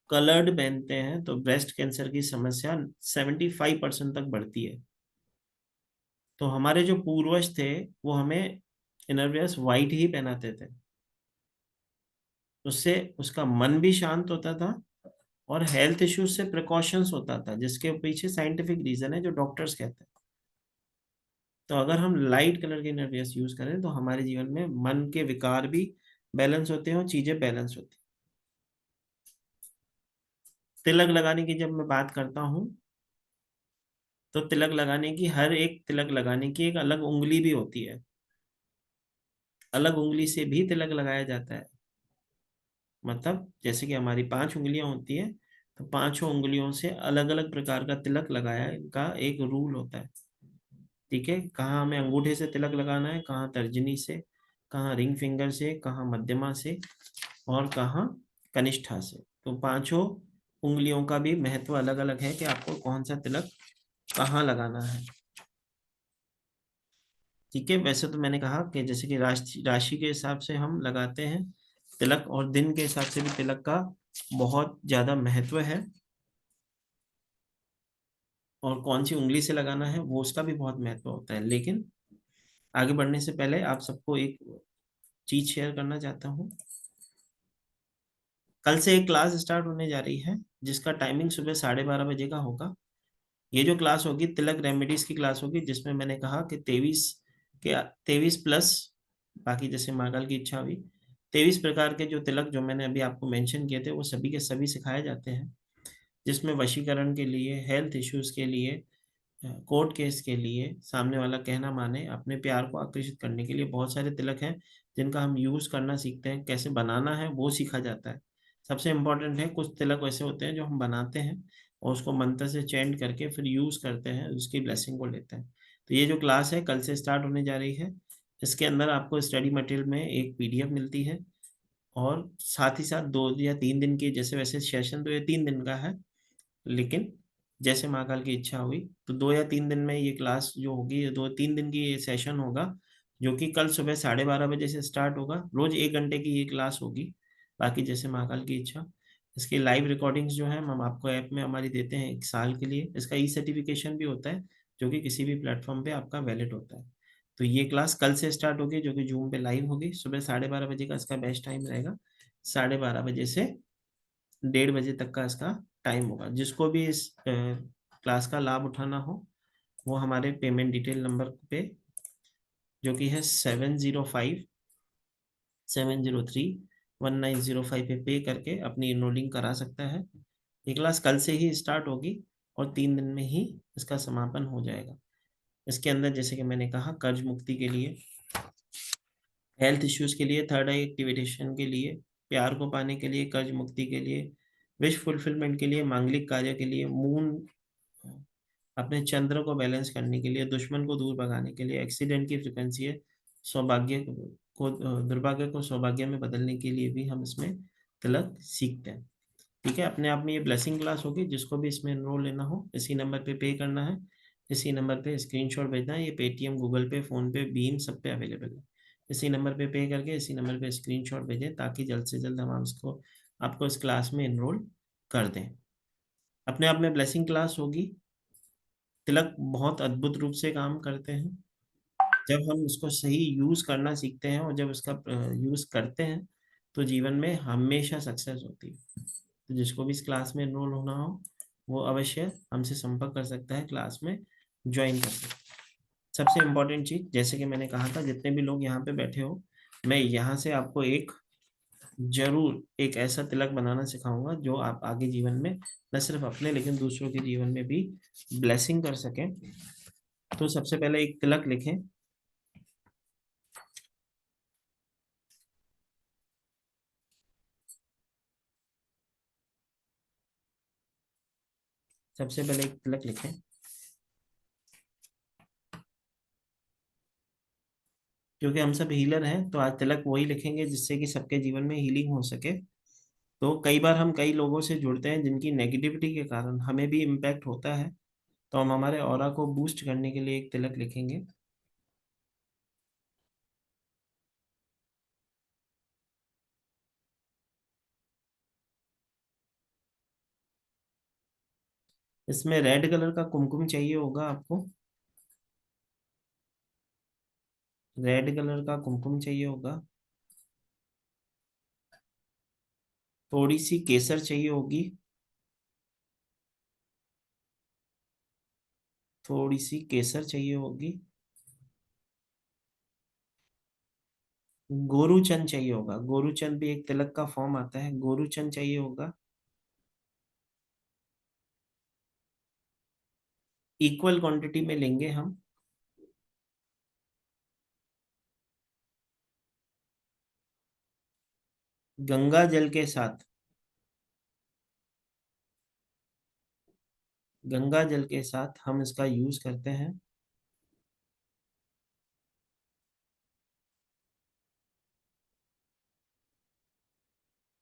कलर्ड पहनते हैं तो ब्रेस्ट कैंसर की समस्या 75% तक बढ़ती है। तो हमारे जो पूर्वज थे वो हमें इनरवियर्स वाइट ही पहनाते थे, उससे उसका मन भी शांत होता था और हेल्थ इश्यूज से प्रिकॉशंस होता था, जिसके पीछे साइंटिफिक रीजन है जो डॉक्टर्स कहते हैं। तो अगर हम लाइट कलर के इनरवियर्स यूज करें तो हमारे जीवन में मन के विकार भी बैलेंस होते हैं और चीजें बैलेंस होती हैं। तिलक लगाने की जब मैं बात करता हूँ तो तिलक लगाने की, हर एक तिलक लगाने की एक अलग उंगली भी होती है। अलग उंगली से भी तिलक लगाया जाता है। मतलब जैसे कि हमारी 5 उंगलियां होती है तो 5 उंगलियों से अलग अलग प्रकार का तिलक लगाया का एक रूल होता है। ठीक है, कहाँ हमें अंगूठे से तिलक लगाना है, कहाँ तर्जनी से, कहाँ रिंग फिंगर से, कहाँ मध्यमा से और कहाँ कनिष्ठा से। तो 5 उंगलियों का भी महत्व अलग अलग है कि आपको कौन सा तिलक कहाँ लगाना है। ठीक है, वैसे तो मैंने कहा कि जैसे कि राशि राशि के हिसाब से हम लगाते हैं, तिलक और दिन के हिसाब से भी तिलक का बहुत ज्यादा महत्व है, और कौन सी उंगली से लगाना है वो उसका भी बहुत महत्व होता है। लेकिन आगे बढ़ने से पहले आप सबको एक चीज शेयर करना चाहता हूँ। कल से एक क्लास स्टार्ट होने जा रही है जिसका टाइमिंग सुबह 12:30 बजे का होगा। ये जो क्लास होगी तिलक रेमेडीज की क्लास होगी, जिसमें मैंने कहा कि 23 प्लस, बाकी जैसे महाकाल की इच्छा हुई 23 प्रकार के जो तिलक जो मैंने अभी आपको मेंशन किए थे वो सभी के सभी सिखाए जाते हैं, जिसमें वशीकरण के लिए, हेल्थ इश्यूज के लिए, कोर्ट केस के लिए, सामने वाला कहना माने, अपने प्यार को आकर्षित करने के लिए बहुत सारे तिलक हैं जिनका हम यूज करना सीखते हैं, कैसे बनाना है वो सीखा जाता है। सबसे इम्पोर्टेंट है, कुछ तिलक ऐसे होते हैं जो हम बनाते हैं और उसको मंत्र से चैंट करके फिर यूज करते हैं, उसकी ब्लेसिंग को लेते हैं। तो ये जो क्लास है कल से स्टार्ट होने जा रही है, इसके अंदर आपको स्टडी मटेरियल में एक पीडीएफ मिलती है, और साथ ही साथ 2 या 3 दिन की, जैसे वैसे सेशन तो ये 3 दिन का है, लेकिन जैसे महाकाल की इच्छा हुई तो 2 या 3 दिन में ये क्लास जो होगी, 2 3 दिन की ये सेशन होगा, जो कि कल सुबह 12:30 बजे से स्टार्ट होगा। रोज 1 घंटे की ये क्लास होगी। बाकी जैसे महाकाल की इच्छा, इसकी लाइव रिकॉर्डिंग्स जो है हम आपको ऐप में हमारी देते हैं 1 साल के लिए। इसका ई सर्टिफिकेशन भी होता है जो कि किसी भी प्लेटफॉर्म पे आपका वैलिड होता है। तो ये क्लास कल से स्टार्ट होगी जो कि जूम पे लाइव होगी। सुबह 12:30 बजे का इसका बेस्ट टाइम रहेगा। 12:30 बजे से 1:30 बजे तक का इसका टाइम होगा। जिसको भी इस क्लास का लाभ उठाना हो वो हमारे पेमेंट डिटेल नंबर पे, जो कि है 705 703 1905 पे करके अपनी इनरोलिंग करा सकता है। ये क्लास कल से ही स्टार्ट होगी और 3 दिन में ही इसका समापन हो जाएगा। इसके अंदर जैसे कि मैंने कहा, कर्ज मुक्ति के लिए, हेल्थ इश्यूज के लिए, थर्ड आई एक्टिवेशन के लिए, प्यार को पाने के लिए, कर्ज मुक्ति के लिए, विश फुलफिलमेंट के लिए, मांगलिक कार्य के लिए, मून अपने चंद्र को बैलेंस करने के लिए, दुश्मन को दूर भगाने के लिए, एक्सीडेंट की फ्रिक्वेंसी है, सौभाग्य को दुर्भाग्य को सौभाग्य में बदलने के लिए भी हम इसमें तिलक सीखते हैं। ठीक है, अपने आप में ये ब्लेसिंग क्लास होगी। जिसको भी इसमें एनरोल लेना हो इसी नंबर पे पे करना है, इसी नंबर पे स्क्रीनशॉट भेजना है। ये पेटीएम, गूगल पे, फोन पे, भीम सब पे अवेलेबल है। इसी नंबर पे करके इसी नंबर पे स्क्रीनशॉट भेजें ताकि जल्द से जल्द हम उसको आपको इस क्लास में एनरोल कर दें। अपने आप में ब्लेसिंग क्लास होगी। तिलक बहुत अद्भुत रूप से काम करते हैं जब हम उसको सही यूज करना सीखते हैं, और जब उसका यूज करते हैं तो जीवन में हमेशा सक्सेस होती है। तो जिसको भी इस क्लास में एनरोल होना हो वो अवश्य हमसे संपर्क कर सकता है, क्लास में ज्वाइन कर सकता है। सबसे इम्पोर्टेंट चीज, जैसे कि मैंने कहा था, जितने भी लोग यहाँ पे बैठे हो, मैं यहाँ से आपको जरूर एक ऐसा तिलक बनाना सिखाऊंगा जो आप आगे जीवन में न सिर्फ अपने लेकिन दूसरों के जीवन में भी ब्लेसिंग कर सकें। तो सबसे पहले एक तिलक लिखें। सबसे पहले एक तिलक लिखें। क्योंकि हम सब हीलर हैं तो आज तिलक वही लिखेंगे जिससे कि सबके जीवन में हीलिंग हो सके। तो कई बार हम कई लोगों से जुड़ते हैं जिनकी नेगेटिविटी के कारण हमें भी इम्पैक्ट होता है, तो हम हमारे ऑरा को बूस्ट करने के लिए एक तिलक लिखेंगे। इसमें रेड कलर का कुमकुम चाहिए होगा आपको। रेड कलर का कुमकुम चाहिए होगा। थोड़ी सी केसर चाहिए होगी। थोड़ी सी केसर चाहिए होगी। गोरूचन चाहिए होगा। गोरूचन भी एक तिलक का फॉर्म आता है, गोरूचन चाहिए होगा। इक्वल क्वांटिटी में लेंगे हम। गंगा जल के साथ, गंगा जल के साथ हम इसका यूज करते हैं।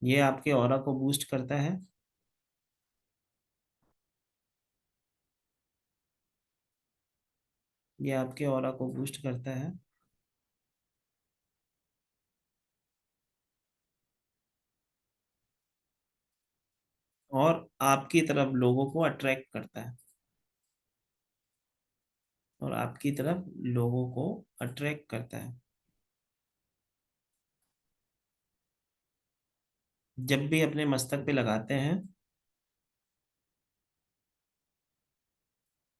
ये आपके ऑरा को बूस्ट करता है। ये आपके ऑरा को बूस्ट करता है। और आपकी तरफ लोगों को अट्रैक्ट करता है, और आपकी तरफ लोगों को अट्रैक्ट करता है। जब भी अपने मस्तक पे लगाते हैं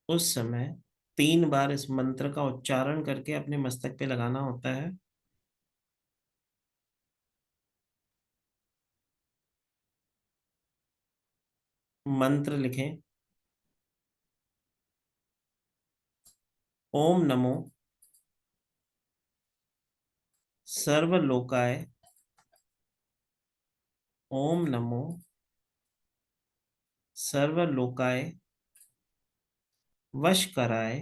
उस समय 3 बार इस मंत्र का उच्चारण करके अपने मस्तक पे लगाना होता है। मंत्र लिखें, ओम नमो सर्वलोकाय, ओम नमो सर्वलोकाय वश कराय,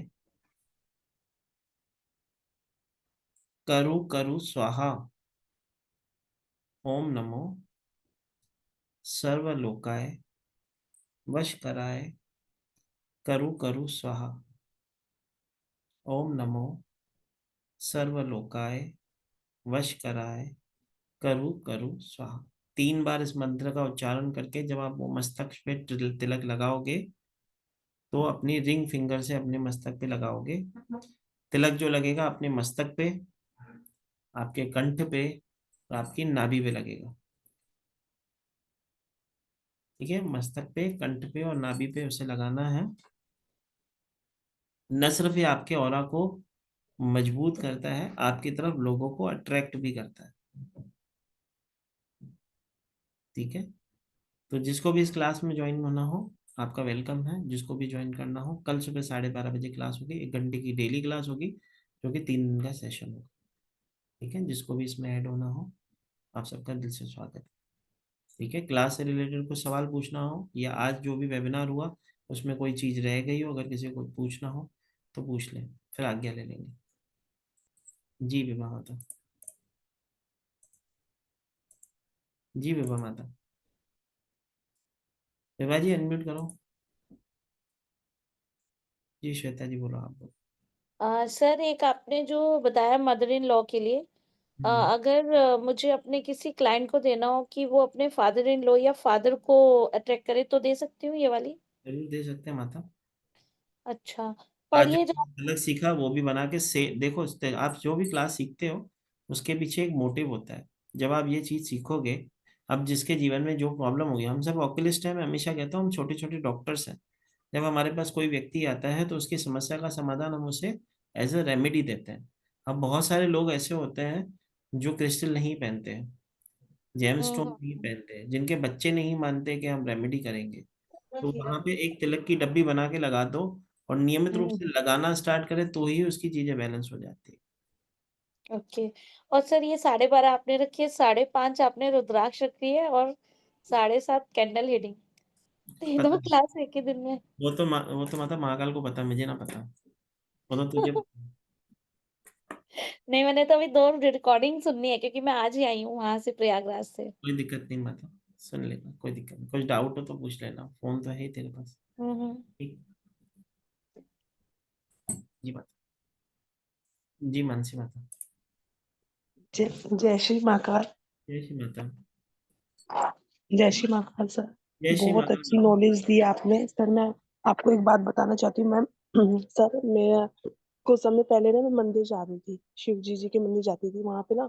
करु करु स्वाहा। ओम नमो सर्वलोकाय वश कराय, करु करु स्वाहा। ओम नमो सर्वलोकाय वश कराय, करु करु स्वाहा। 3 बार इस मंत्र का उच्चारण करके जब आप वो मस्तक पे तिलक लगाओगे तो अपनी रिंग फिंगर से अपने मस्तक पे लगाओगे। तिलक जो लगेगा अपने मस्तक पे, आपके कंठ पे और आपकी नाभि पे लगेगा। ठीक है, मस्तक पे, कंठ पे और नाभि पे उसे लगाना है। न सिर्फ ये आपके ऑरा को मजबूत करता है, आपकी तरफ लोगों को अट्रैक्ट भी करता है। ठीक है, तो जिसको भी इस क्लास में ज्वाइन होना हो आपका वेलकम है। जिसको भी ज्वाइन करना हो, कल सुबह 12:30 बजे क्लास होगी, 1 घंटे की डेली क्लास होगी, जो कि 3 दिन का सेशन होगा। ठीक है, जिसको भी इसमें ऐड होना हो आप सबका दिल से स्वागत है। ठीक है, क्लास से रिलेटेड कुछ सवाल पूछना हो या आज जो भी वेबिनार हुआ उसमें कोई चीज़ रह गई हो, अगर किसी को पूछना हो तो पूछ लें, फिर आज्ञा ले लेंगे। जी विभा माता। जी विभा माता। विभा जी अनम्यूट करो। जी श्वेता जी बोलो, आप बोलो। सर एक आपने जो बताया मदर इन लॉ के लिए, अगर मुझे अपने किसी क्लाइंट को देना हो कि वो अपने फादर इन लॉ या फादर को अट्रैक्ट करे तो दे सकती हूँ ये वाली? जरूर दे सकते हैं माता। अच्छा। और आज ये जो जो अलग सीखा वो भी बना के से देखो, आप जो भी क्लास सीखते हो उसके पीछे एक मोटिव होता है। जब आप ये चीज सीखोगे, अब जिसके जीवन में जो प्रॉब्लम होगी, हम सब ऑक्यूलिस्ट हैं, मैं हमेशा कहता हूँ हम छोटे छोटे डॉक्टर्स हैं। जब हमारे पास कोई व्यक्ति आता है तो उसकी समस्या का समाधान हम उसे एज अ रेमेडी देते हैं। अब बहुत सारे लोग ऐसे होते हैं जो क्रिस्टल नहीं पहनते हैं, जेम स्टोन हम्म नहीं पहनते हैं, जिनके बच्चे नहीं मानते कि हम रेमेडी करेंगे, तो हम्म वहां पे एक तिलक की डब्बी बना के लगा दो और नियमित रूप हम्म, से लगाना स्टार्ट करें तो ही उसकी चीजें बैलेंस हो जाती है। ओके। और सर ये 12:30 आपने रखी है, 5:30 आपने रुद्राक्ष रखी है, और 7:30 कैंडल हीटिंग, पता तीनों नहीं, क्लास एक ही दिन में? वो तो माता महाकाल को पता, मुझे ना पता। वो तो तुझे पता। नहीं, मैंने तो अभी 2 रिकॉर्डिंग सुननी है क्योंकि मैं आज ही आई हूँ वहां से, प्रयागराज से। कोई दिक्कत नहीं माता, सुन लेना, कोई दिक्कत नहीं। कुछ डाउट हो तो पूछ लेना, फोन तो है ही तेरे पास। हम्म। ठीक। जी माता। जी मानसी माता। जय श्री महाकाल। जय श्री माता। जय श्री महाकाल सर। जय श्री बहुत महाकाल अच्छी माता। नॉलेज दी आपने सर। मैं आपको एक बात बताना चाहती हूँ मैम। सर मैं कुछ समय पहले ना मैं मंदिर जा रही थी, शिव जी के मंदिर जाती थी। वहां पे ना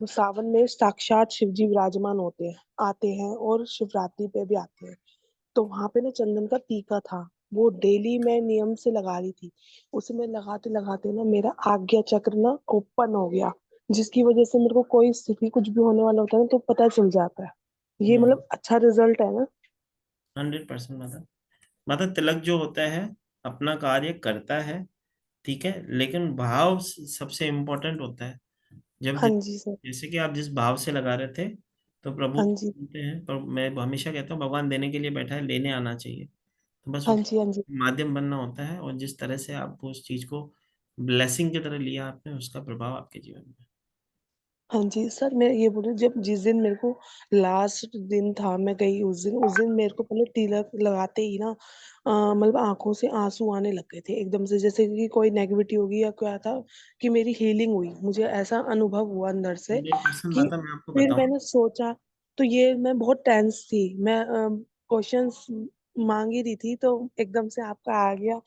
वो सावन में साक्षात शिव जी विराजमान होते हैं, आते हैं, और शिवरात्रि पे भी आते हैं। तो वहां पे ना चंदन का टीका था, वो डेली मैं नियम से लगा रही थी। उसे मैं लगाते लगाते ना मेरा आज्ञा चक्र ना ओपन हो गया, जिसकी वजह से मेरे को कोई स्थिति कुछ भी होने वाला होता है ना तो पता चल जाता है। ये मतलब अच्छा रिजल्ट है ना। 100% माता। माता तिलक जो होता है अपना कार्य करता है, ठीक है, लेकिन भाव सबसे इम्पोर्टेंट होता है। जब हाँ जी सर। जैसे कि आप जिस भाव से लगा रहे थे तो प्रभु हाँ जी। बोलते हैं, पर मैं हमेशा कहता हूँ भगवान देने के लिए बैठा है, लेने आना चाहिए। तो बस हाँ वो जी। हाँ जी। माध्यम बनना होता है, और जिस तरह से आप उस चीज को ब्लेसिंग की तरह लिया आपने, उसका प्रभाव आपके जीवन में। हाँ जी सर, मैं ये बोल रही हूँ, जब जिस दिन मेरे को लास्ट दिन था मैं गई, उस दिन मेरे को पहले तिलक लगाते ही ना मतलब आंखों से आंसू आने लग गए थे एकदम से, जैसे कि कोई नेगेटिविटी होगी या क्या था, कि मेरी हीलिंग हुई। मुझे ऐसा अनुभव हुआ अंदर से 100% कि माता, मैं आपको फिर बताऊं। मैंने सोचा, तो ये मैं बहुत टेंस थी मैं। क्वेश्चंस मांग ही रही थी तो एकदम से आपका आ गया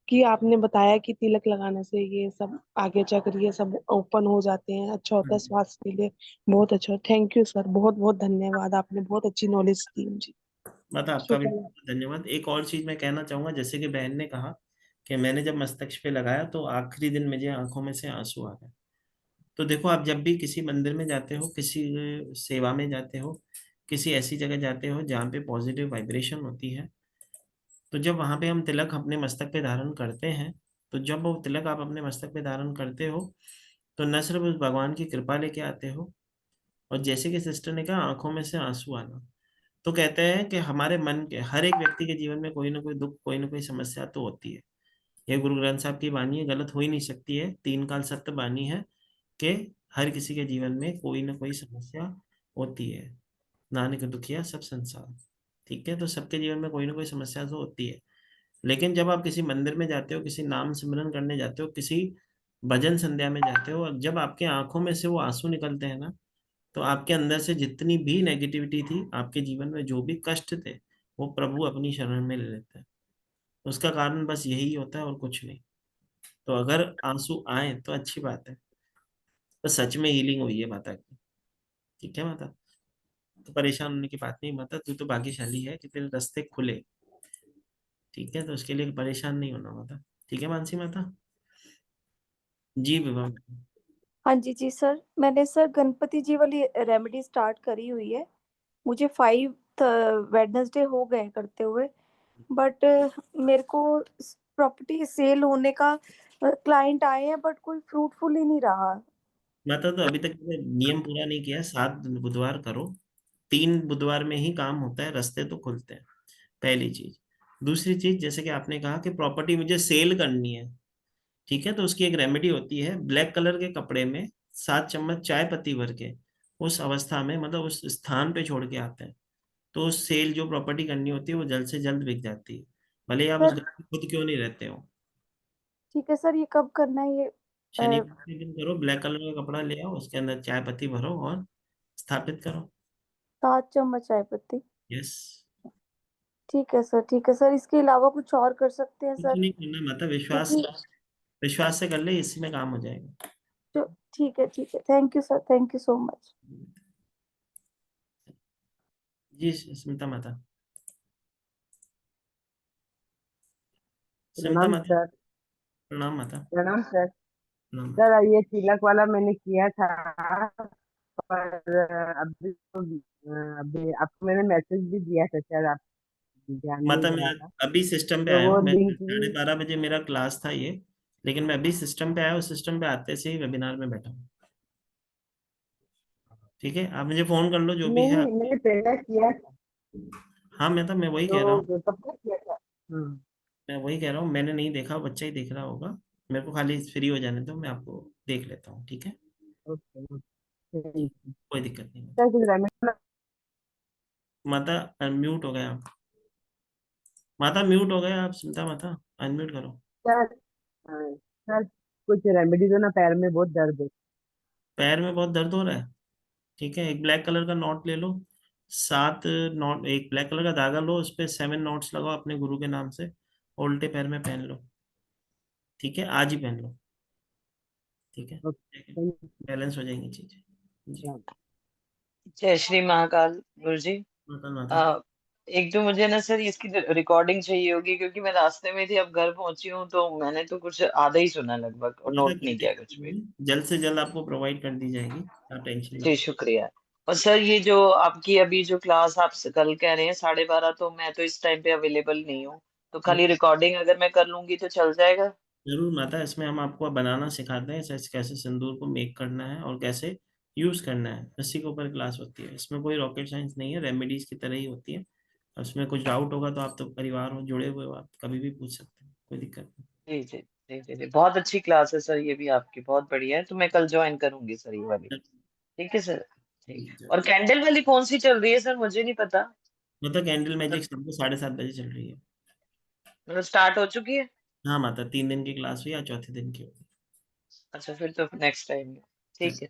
कि आपने बताया कि तिलक लगाने से ये सब आगे चक्र ये सब ओपन हो जाते हैं, अच्छा होता है स्वास्थ्य के लिए। बहुत अच्छा, थैंक यू सर, बहुत बहुत धन्यवाद, आपने बहुत अच्छी नॉलेज दी मुझे। माता आपका भी शुक्रिया। धन्यवाद। एक और चीज मैं कहना चाहूंगा, जैसे कि बहन ने कहा कि मैंने जब मस्तक पे लगाया तो आखिरी दिन मुझे आंखों में से आंसू आ गए। तो देखो, आप जब भी किसी मंदिर में जाते हो, किसी सेवा में जाते हो, किसी ऐसी जगह जाते हो जहाँ पे पॉजिटिव वाइब्रेशन होती है, तो जब वहां पे हम तिलक अपने मस्तक पे धारण करते हैं, तो जब वो तिलक आप अपने मस्तक पे धारण करते हो, तो न सिर्फ उस भगवान की कृपा लेके आते हो, और जैसे कि सिस्टर ने कहा आंखों में से आंसू आना, तो कहते हैं कि हमारे मन के हर एक व्यक्ति के जीवन में कोई ना कोई दुख, कोई ना कोई समस्या तो होती है। ये गुरु ग्रंथ साहब की वाणी है, गलत हो ही नहीं सकती है, 3 काल सत्य वाणी है कि हर किसी के जीवन में कोई ना कोई समस्या होती है। नानक दुखिया सब संसार, ठीक है। तो सबके जीवन में कोई ना कोई समस्या तो होती है। लेकिन जब आप किसी मंदिर में जाते हो, किसी नाम सिमरन करने जाते हो, किसी भजन संध्या में जाते हो, और जब आपके आंखों में से वो आंसू निकलते हैं ना, तो आपके अंदर से जितनी भी नेगेटिविटी थी, आपके जीवन में जो भी कष्ट थे, वो प्रभु अपनी शरण में ले लेते हैं। उसका कारण बस यही होता है और कुछ नहीं। तो अगर आंसू आए तो अच्छी बात है, तो सच में हीलिंग हुई है माता की, ठीक है माता। तो परेशान होने की बात नहीं माता, तू तो भाग्यशाली है कि तेरे रास्ते खुले, ठीक है। तो उसके लिए परेशान नहीं होना माता, ठीक है मानसी माता। जी विभा। हाँ जी जी सर, मैंने सर गणपति जी वाली रेमेडी स्टार्ट करी हुई है। मुझे 5 वेडनेसडे हो गए करते हुए, बट मेरे को प्रॉपर्टी सेल होने का क्लाइंट आए हैं, बट कोई फ्रूटफुल ही नहीं रहा। माता तो अभी तक मैंने नियम पूरा नहीं किया है, 7 बुधवार करो, 3 बुधवार में ही काम होता है, रास्ते तो खुलते हैं, पहली चीज। दूसरी चीज, जैसे कि आपने कहा कि प्रॉपर्टी मुझे सेल करनी है, ठीक है, तो उसकी एक रेमेडी होती है, ब्लैक कलर के कपड़े में 7 चम्मच चाय पत्ती भर के उस अवस्था में, मतलब उस स्थान पे छोड़ के आते हैं, तो सेल जो प्रॉपर्टी करनी होती है वो जल्द से जल्द बिक जाती है, भले ही आप उस सर घर में खुद क्यों नहीं रहते हो। ठीक है सर, ये कब करना है ये? शनिवार के दिन करो, ब्लैक कलर का कपड़ा ले आओ, उसके अंदर चाय पत्ती भरो और स्थापित करो। 7 चम्मच चाय पत्ती। यस। ठीक है सर, ठीक है सर। इसके अलावा कुछ और कर सकते हैं कुछ सर? नहीं करना माता, विश्वास, क्योंकि विश्वास से कर ले, इसी में काम हो जाएगा। जो ठीक है, ठीक है। Thank you sir, thank you so much. जी स्मिता माता। स्मिता प्रणाम माता। सर। प्रणाम माता। प्रणाम सर। प्रणाम माता। सर ये तिलक वाला मैंने किया था, पर अभी आपको मैंने मैसेज भी दिया था, शायद आप ध्यान नहीं माता दे मैं रहा था। अभी सिस्टम पे तो आया वो हूँ, मैं लिंक भी 12:30 बजे मेरा क्लास था ये, लेकिन मैं अभी सिस्टम पे आया हूँ, सिस्टम पे आते से ही वेबिनार में बैठा हूँ, ठीक है। आप मुझे फोन कर लो जो भी है। नहीं, मैंने पहले किया था। हाँ मैं तो मैं वही कह रहा हूँ, तो कब तक किया था? हम्म। मैं वही कह रहा हूँ, मैंने नहीं देखा, बच्चा ही देख रहा होगा। मेरे को खाली फ्री हो जाने दो, मैं आपको देख लेता हूँ, ठीक है। ओके जी, थैंक यू। कोई दिक्कत नहीं सर कुछ रेमेडी? माता। म्यूट हो गए आप माता, म्यूट हो गए आप, चिंता माता, अनम्यूट करो। सर सर कुछ रेमेडी दो ना, पैर में बहुत दर्द है। पैर में बहुत दर्द हो रहा है, ठीक है, एक ब्लैक कलर का नॉट ले लो, 7 नॉट, एक ब्लैक कलर का धागा लो, उस पे 7 नॉट्स लगाओ अपने गुरु के नाम से, उल्टे पैर में पहन लो, ठीक है, आज ही पहन लो, ठीक है, ओके थैंक बैलेंस हो जाएंगी चीजें। जी यू। जय श्री महाकाल गुरु जी। माता माता। एक तो मुझे ना सर इसकी रिकॉर्डिंग चाहिए होगी, क्योंकि मैं रास्ते में थी, अब घर पहुंची हूँ, तो मैंने तो कुछ आधा ही सुना लगभग और माता नोट कोई नहीं किया दिक्कत कुछ भी। नहीं है, जल्द से जल्द आपको प्रोवाइड कर दी जाएगी, आप टेंशन जी मत। शुक्रिया। और सर ये जो आपकी अभी जो क्लास आप कल कह रहे हैं 12:30, तो मैं तो इस टाइम पे अवेलेबल नहीं हूँ, तो खाली रिकॉर्डिंग अगर मैं कर लूंगी तो चल जाएगा? जरूर माता, इसमें हम आपको बनाना सिखाते हैं, कैसे कैसे सिंदूर को मेक करना है और कैसे यूज करना है, इसी के ऊपर क्लास होती है। इसमें कोई रॉकेट साइंस नहीं है, रेमेडीज की तरह ही होती है। और उसमें कुछ डाउट होगा तो आप तो परिवार हो, जुड़े हुए हो, आप कभी भी पूछ सकते हैं, कोई दिक्कत जी जी जी जी जी, बहुत अच्छी क्लास है सर, ये भी आपकी बहुत बढ़िया है, तो मैं कल ज्वाइन करूंगी सर ये वाली। नहीं। ठीक है सर। ठीक। जी, और कैंडल वाली कौन सी चल रही है सर, मुझे नहीं पता। मतलब कैंडल मैजिक शाम को 7:30 बजे चल रही है। मतलब स्टार्ट हो चुकी है? हाँ माता, 3 दिन की क्लास हुई, आज चौथे दिन की होगी। अच्छा, फिर तो नेक्स्ट टाइम। हाँ, ठीक है।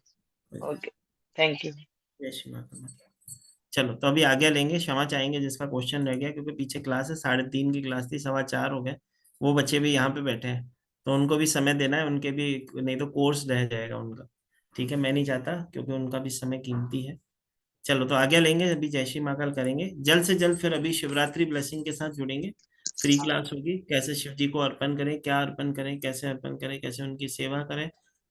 कोई दिक्कत ओके, थैंक यू। नहीं। जय श्री माता माता। चलो तो अभी आगे लेंगे, क्षमा चाहेंगे जिसका क्वेश्चन रह गया, क्योंकि पीछे क्लास है, 3:30 की क्लास थी, 4:15 हो गए। वो बच्चे भी यहाँ पे बैठे हैं, तो उनको भी समय देना है, उनके भी, नहीं तो कोर्स रह जाएगा उनका। ठीक है, मैं नहीं चाहता, क्योंकि उनका भी समय कीमती है। चलो तो आगे लेंगे, अभी जय श्री महाकाल करेंगे जल्द से जल्द। फिर अभी शिवरात्रि ब्लेसिंग के साथ जुड़ेंगे, फ्री क्लास होगी, कैसे शिव जी को अर्पण करें, क्या अर्पण करें, कैसे अर्पण करें, कैसे उनकी सेवा करें,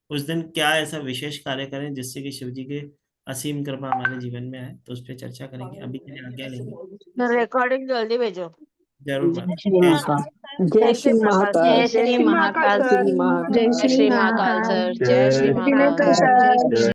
उस दिन क्या ऐसा विशेष कार्य करें जिससे कि शिव जी के असीम कृपा हमारे जीवन में आए, तो उस पर चर्चा करेंगे। अभी के लिए आज्ञा लेंगे। रिकॉर्डिंग जल्दी भेजो। जरूर बात। जय श्री महाकाल। जय श्री महाकाल। जय श्री महाकाल सर। जय श्री महाकाल सर। जय श्री महाकाल। सर।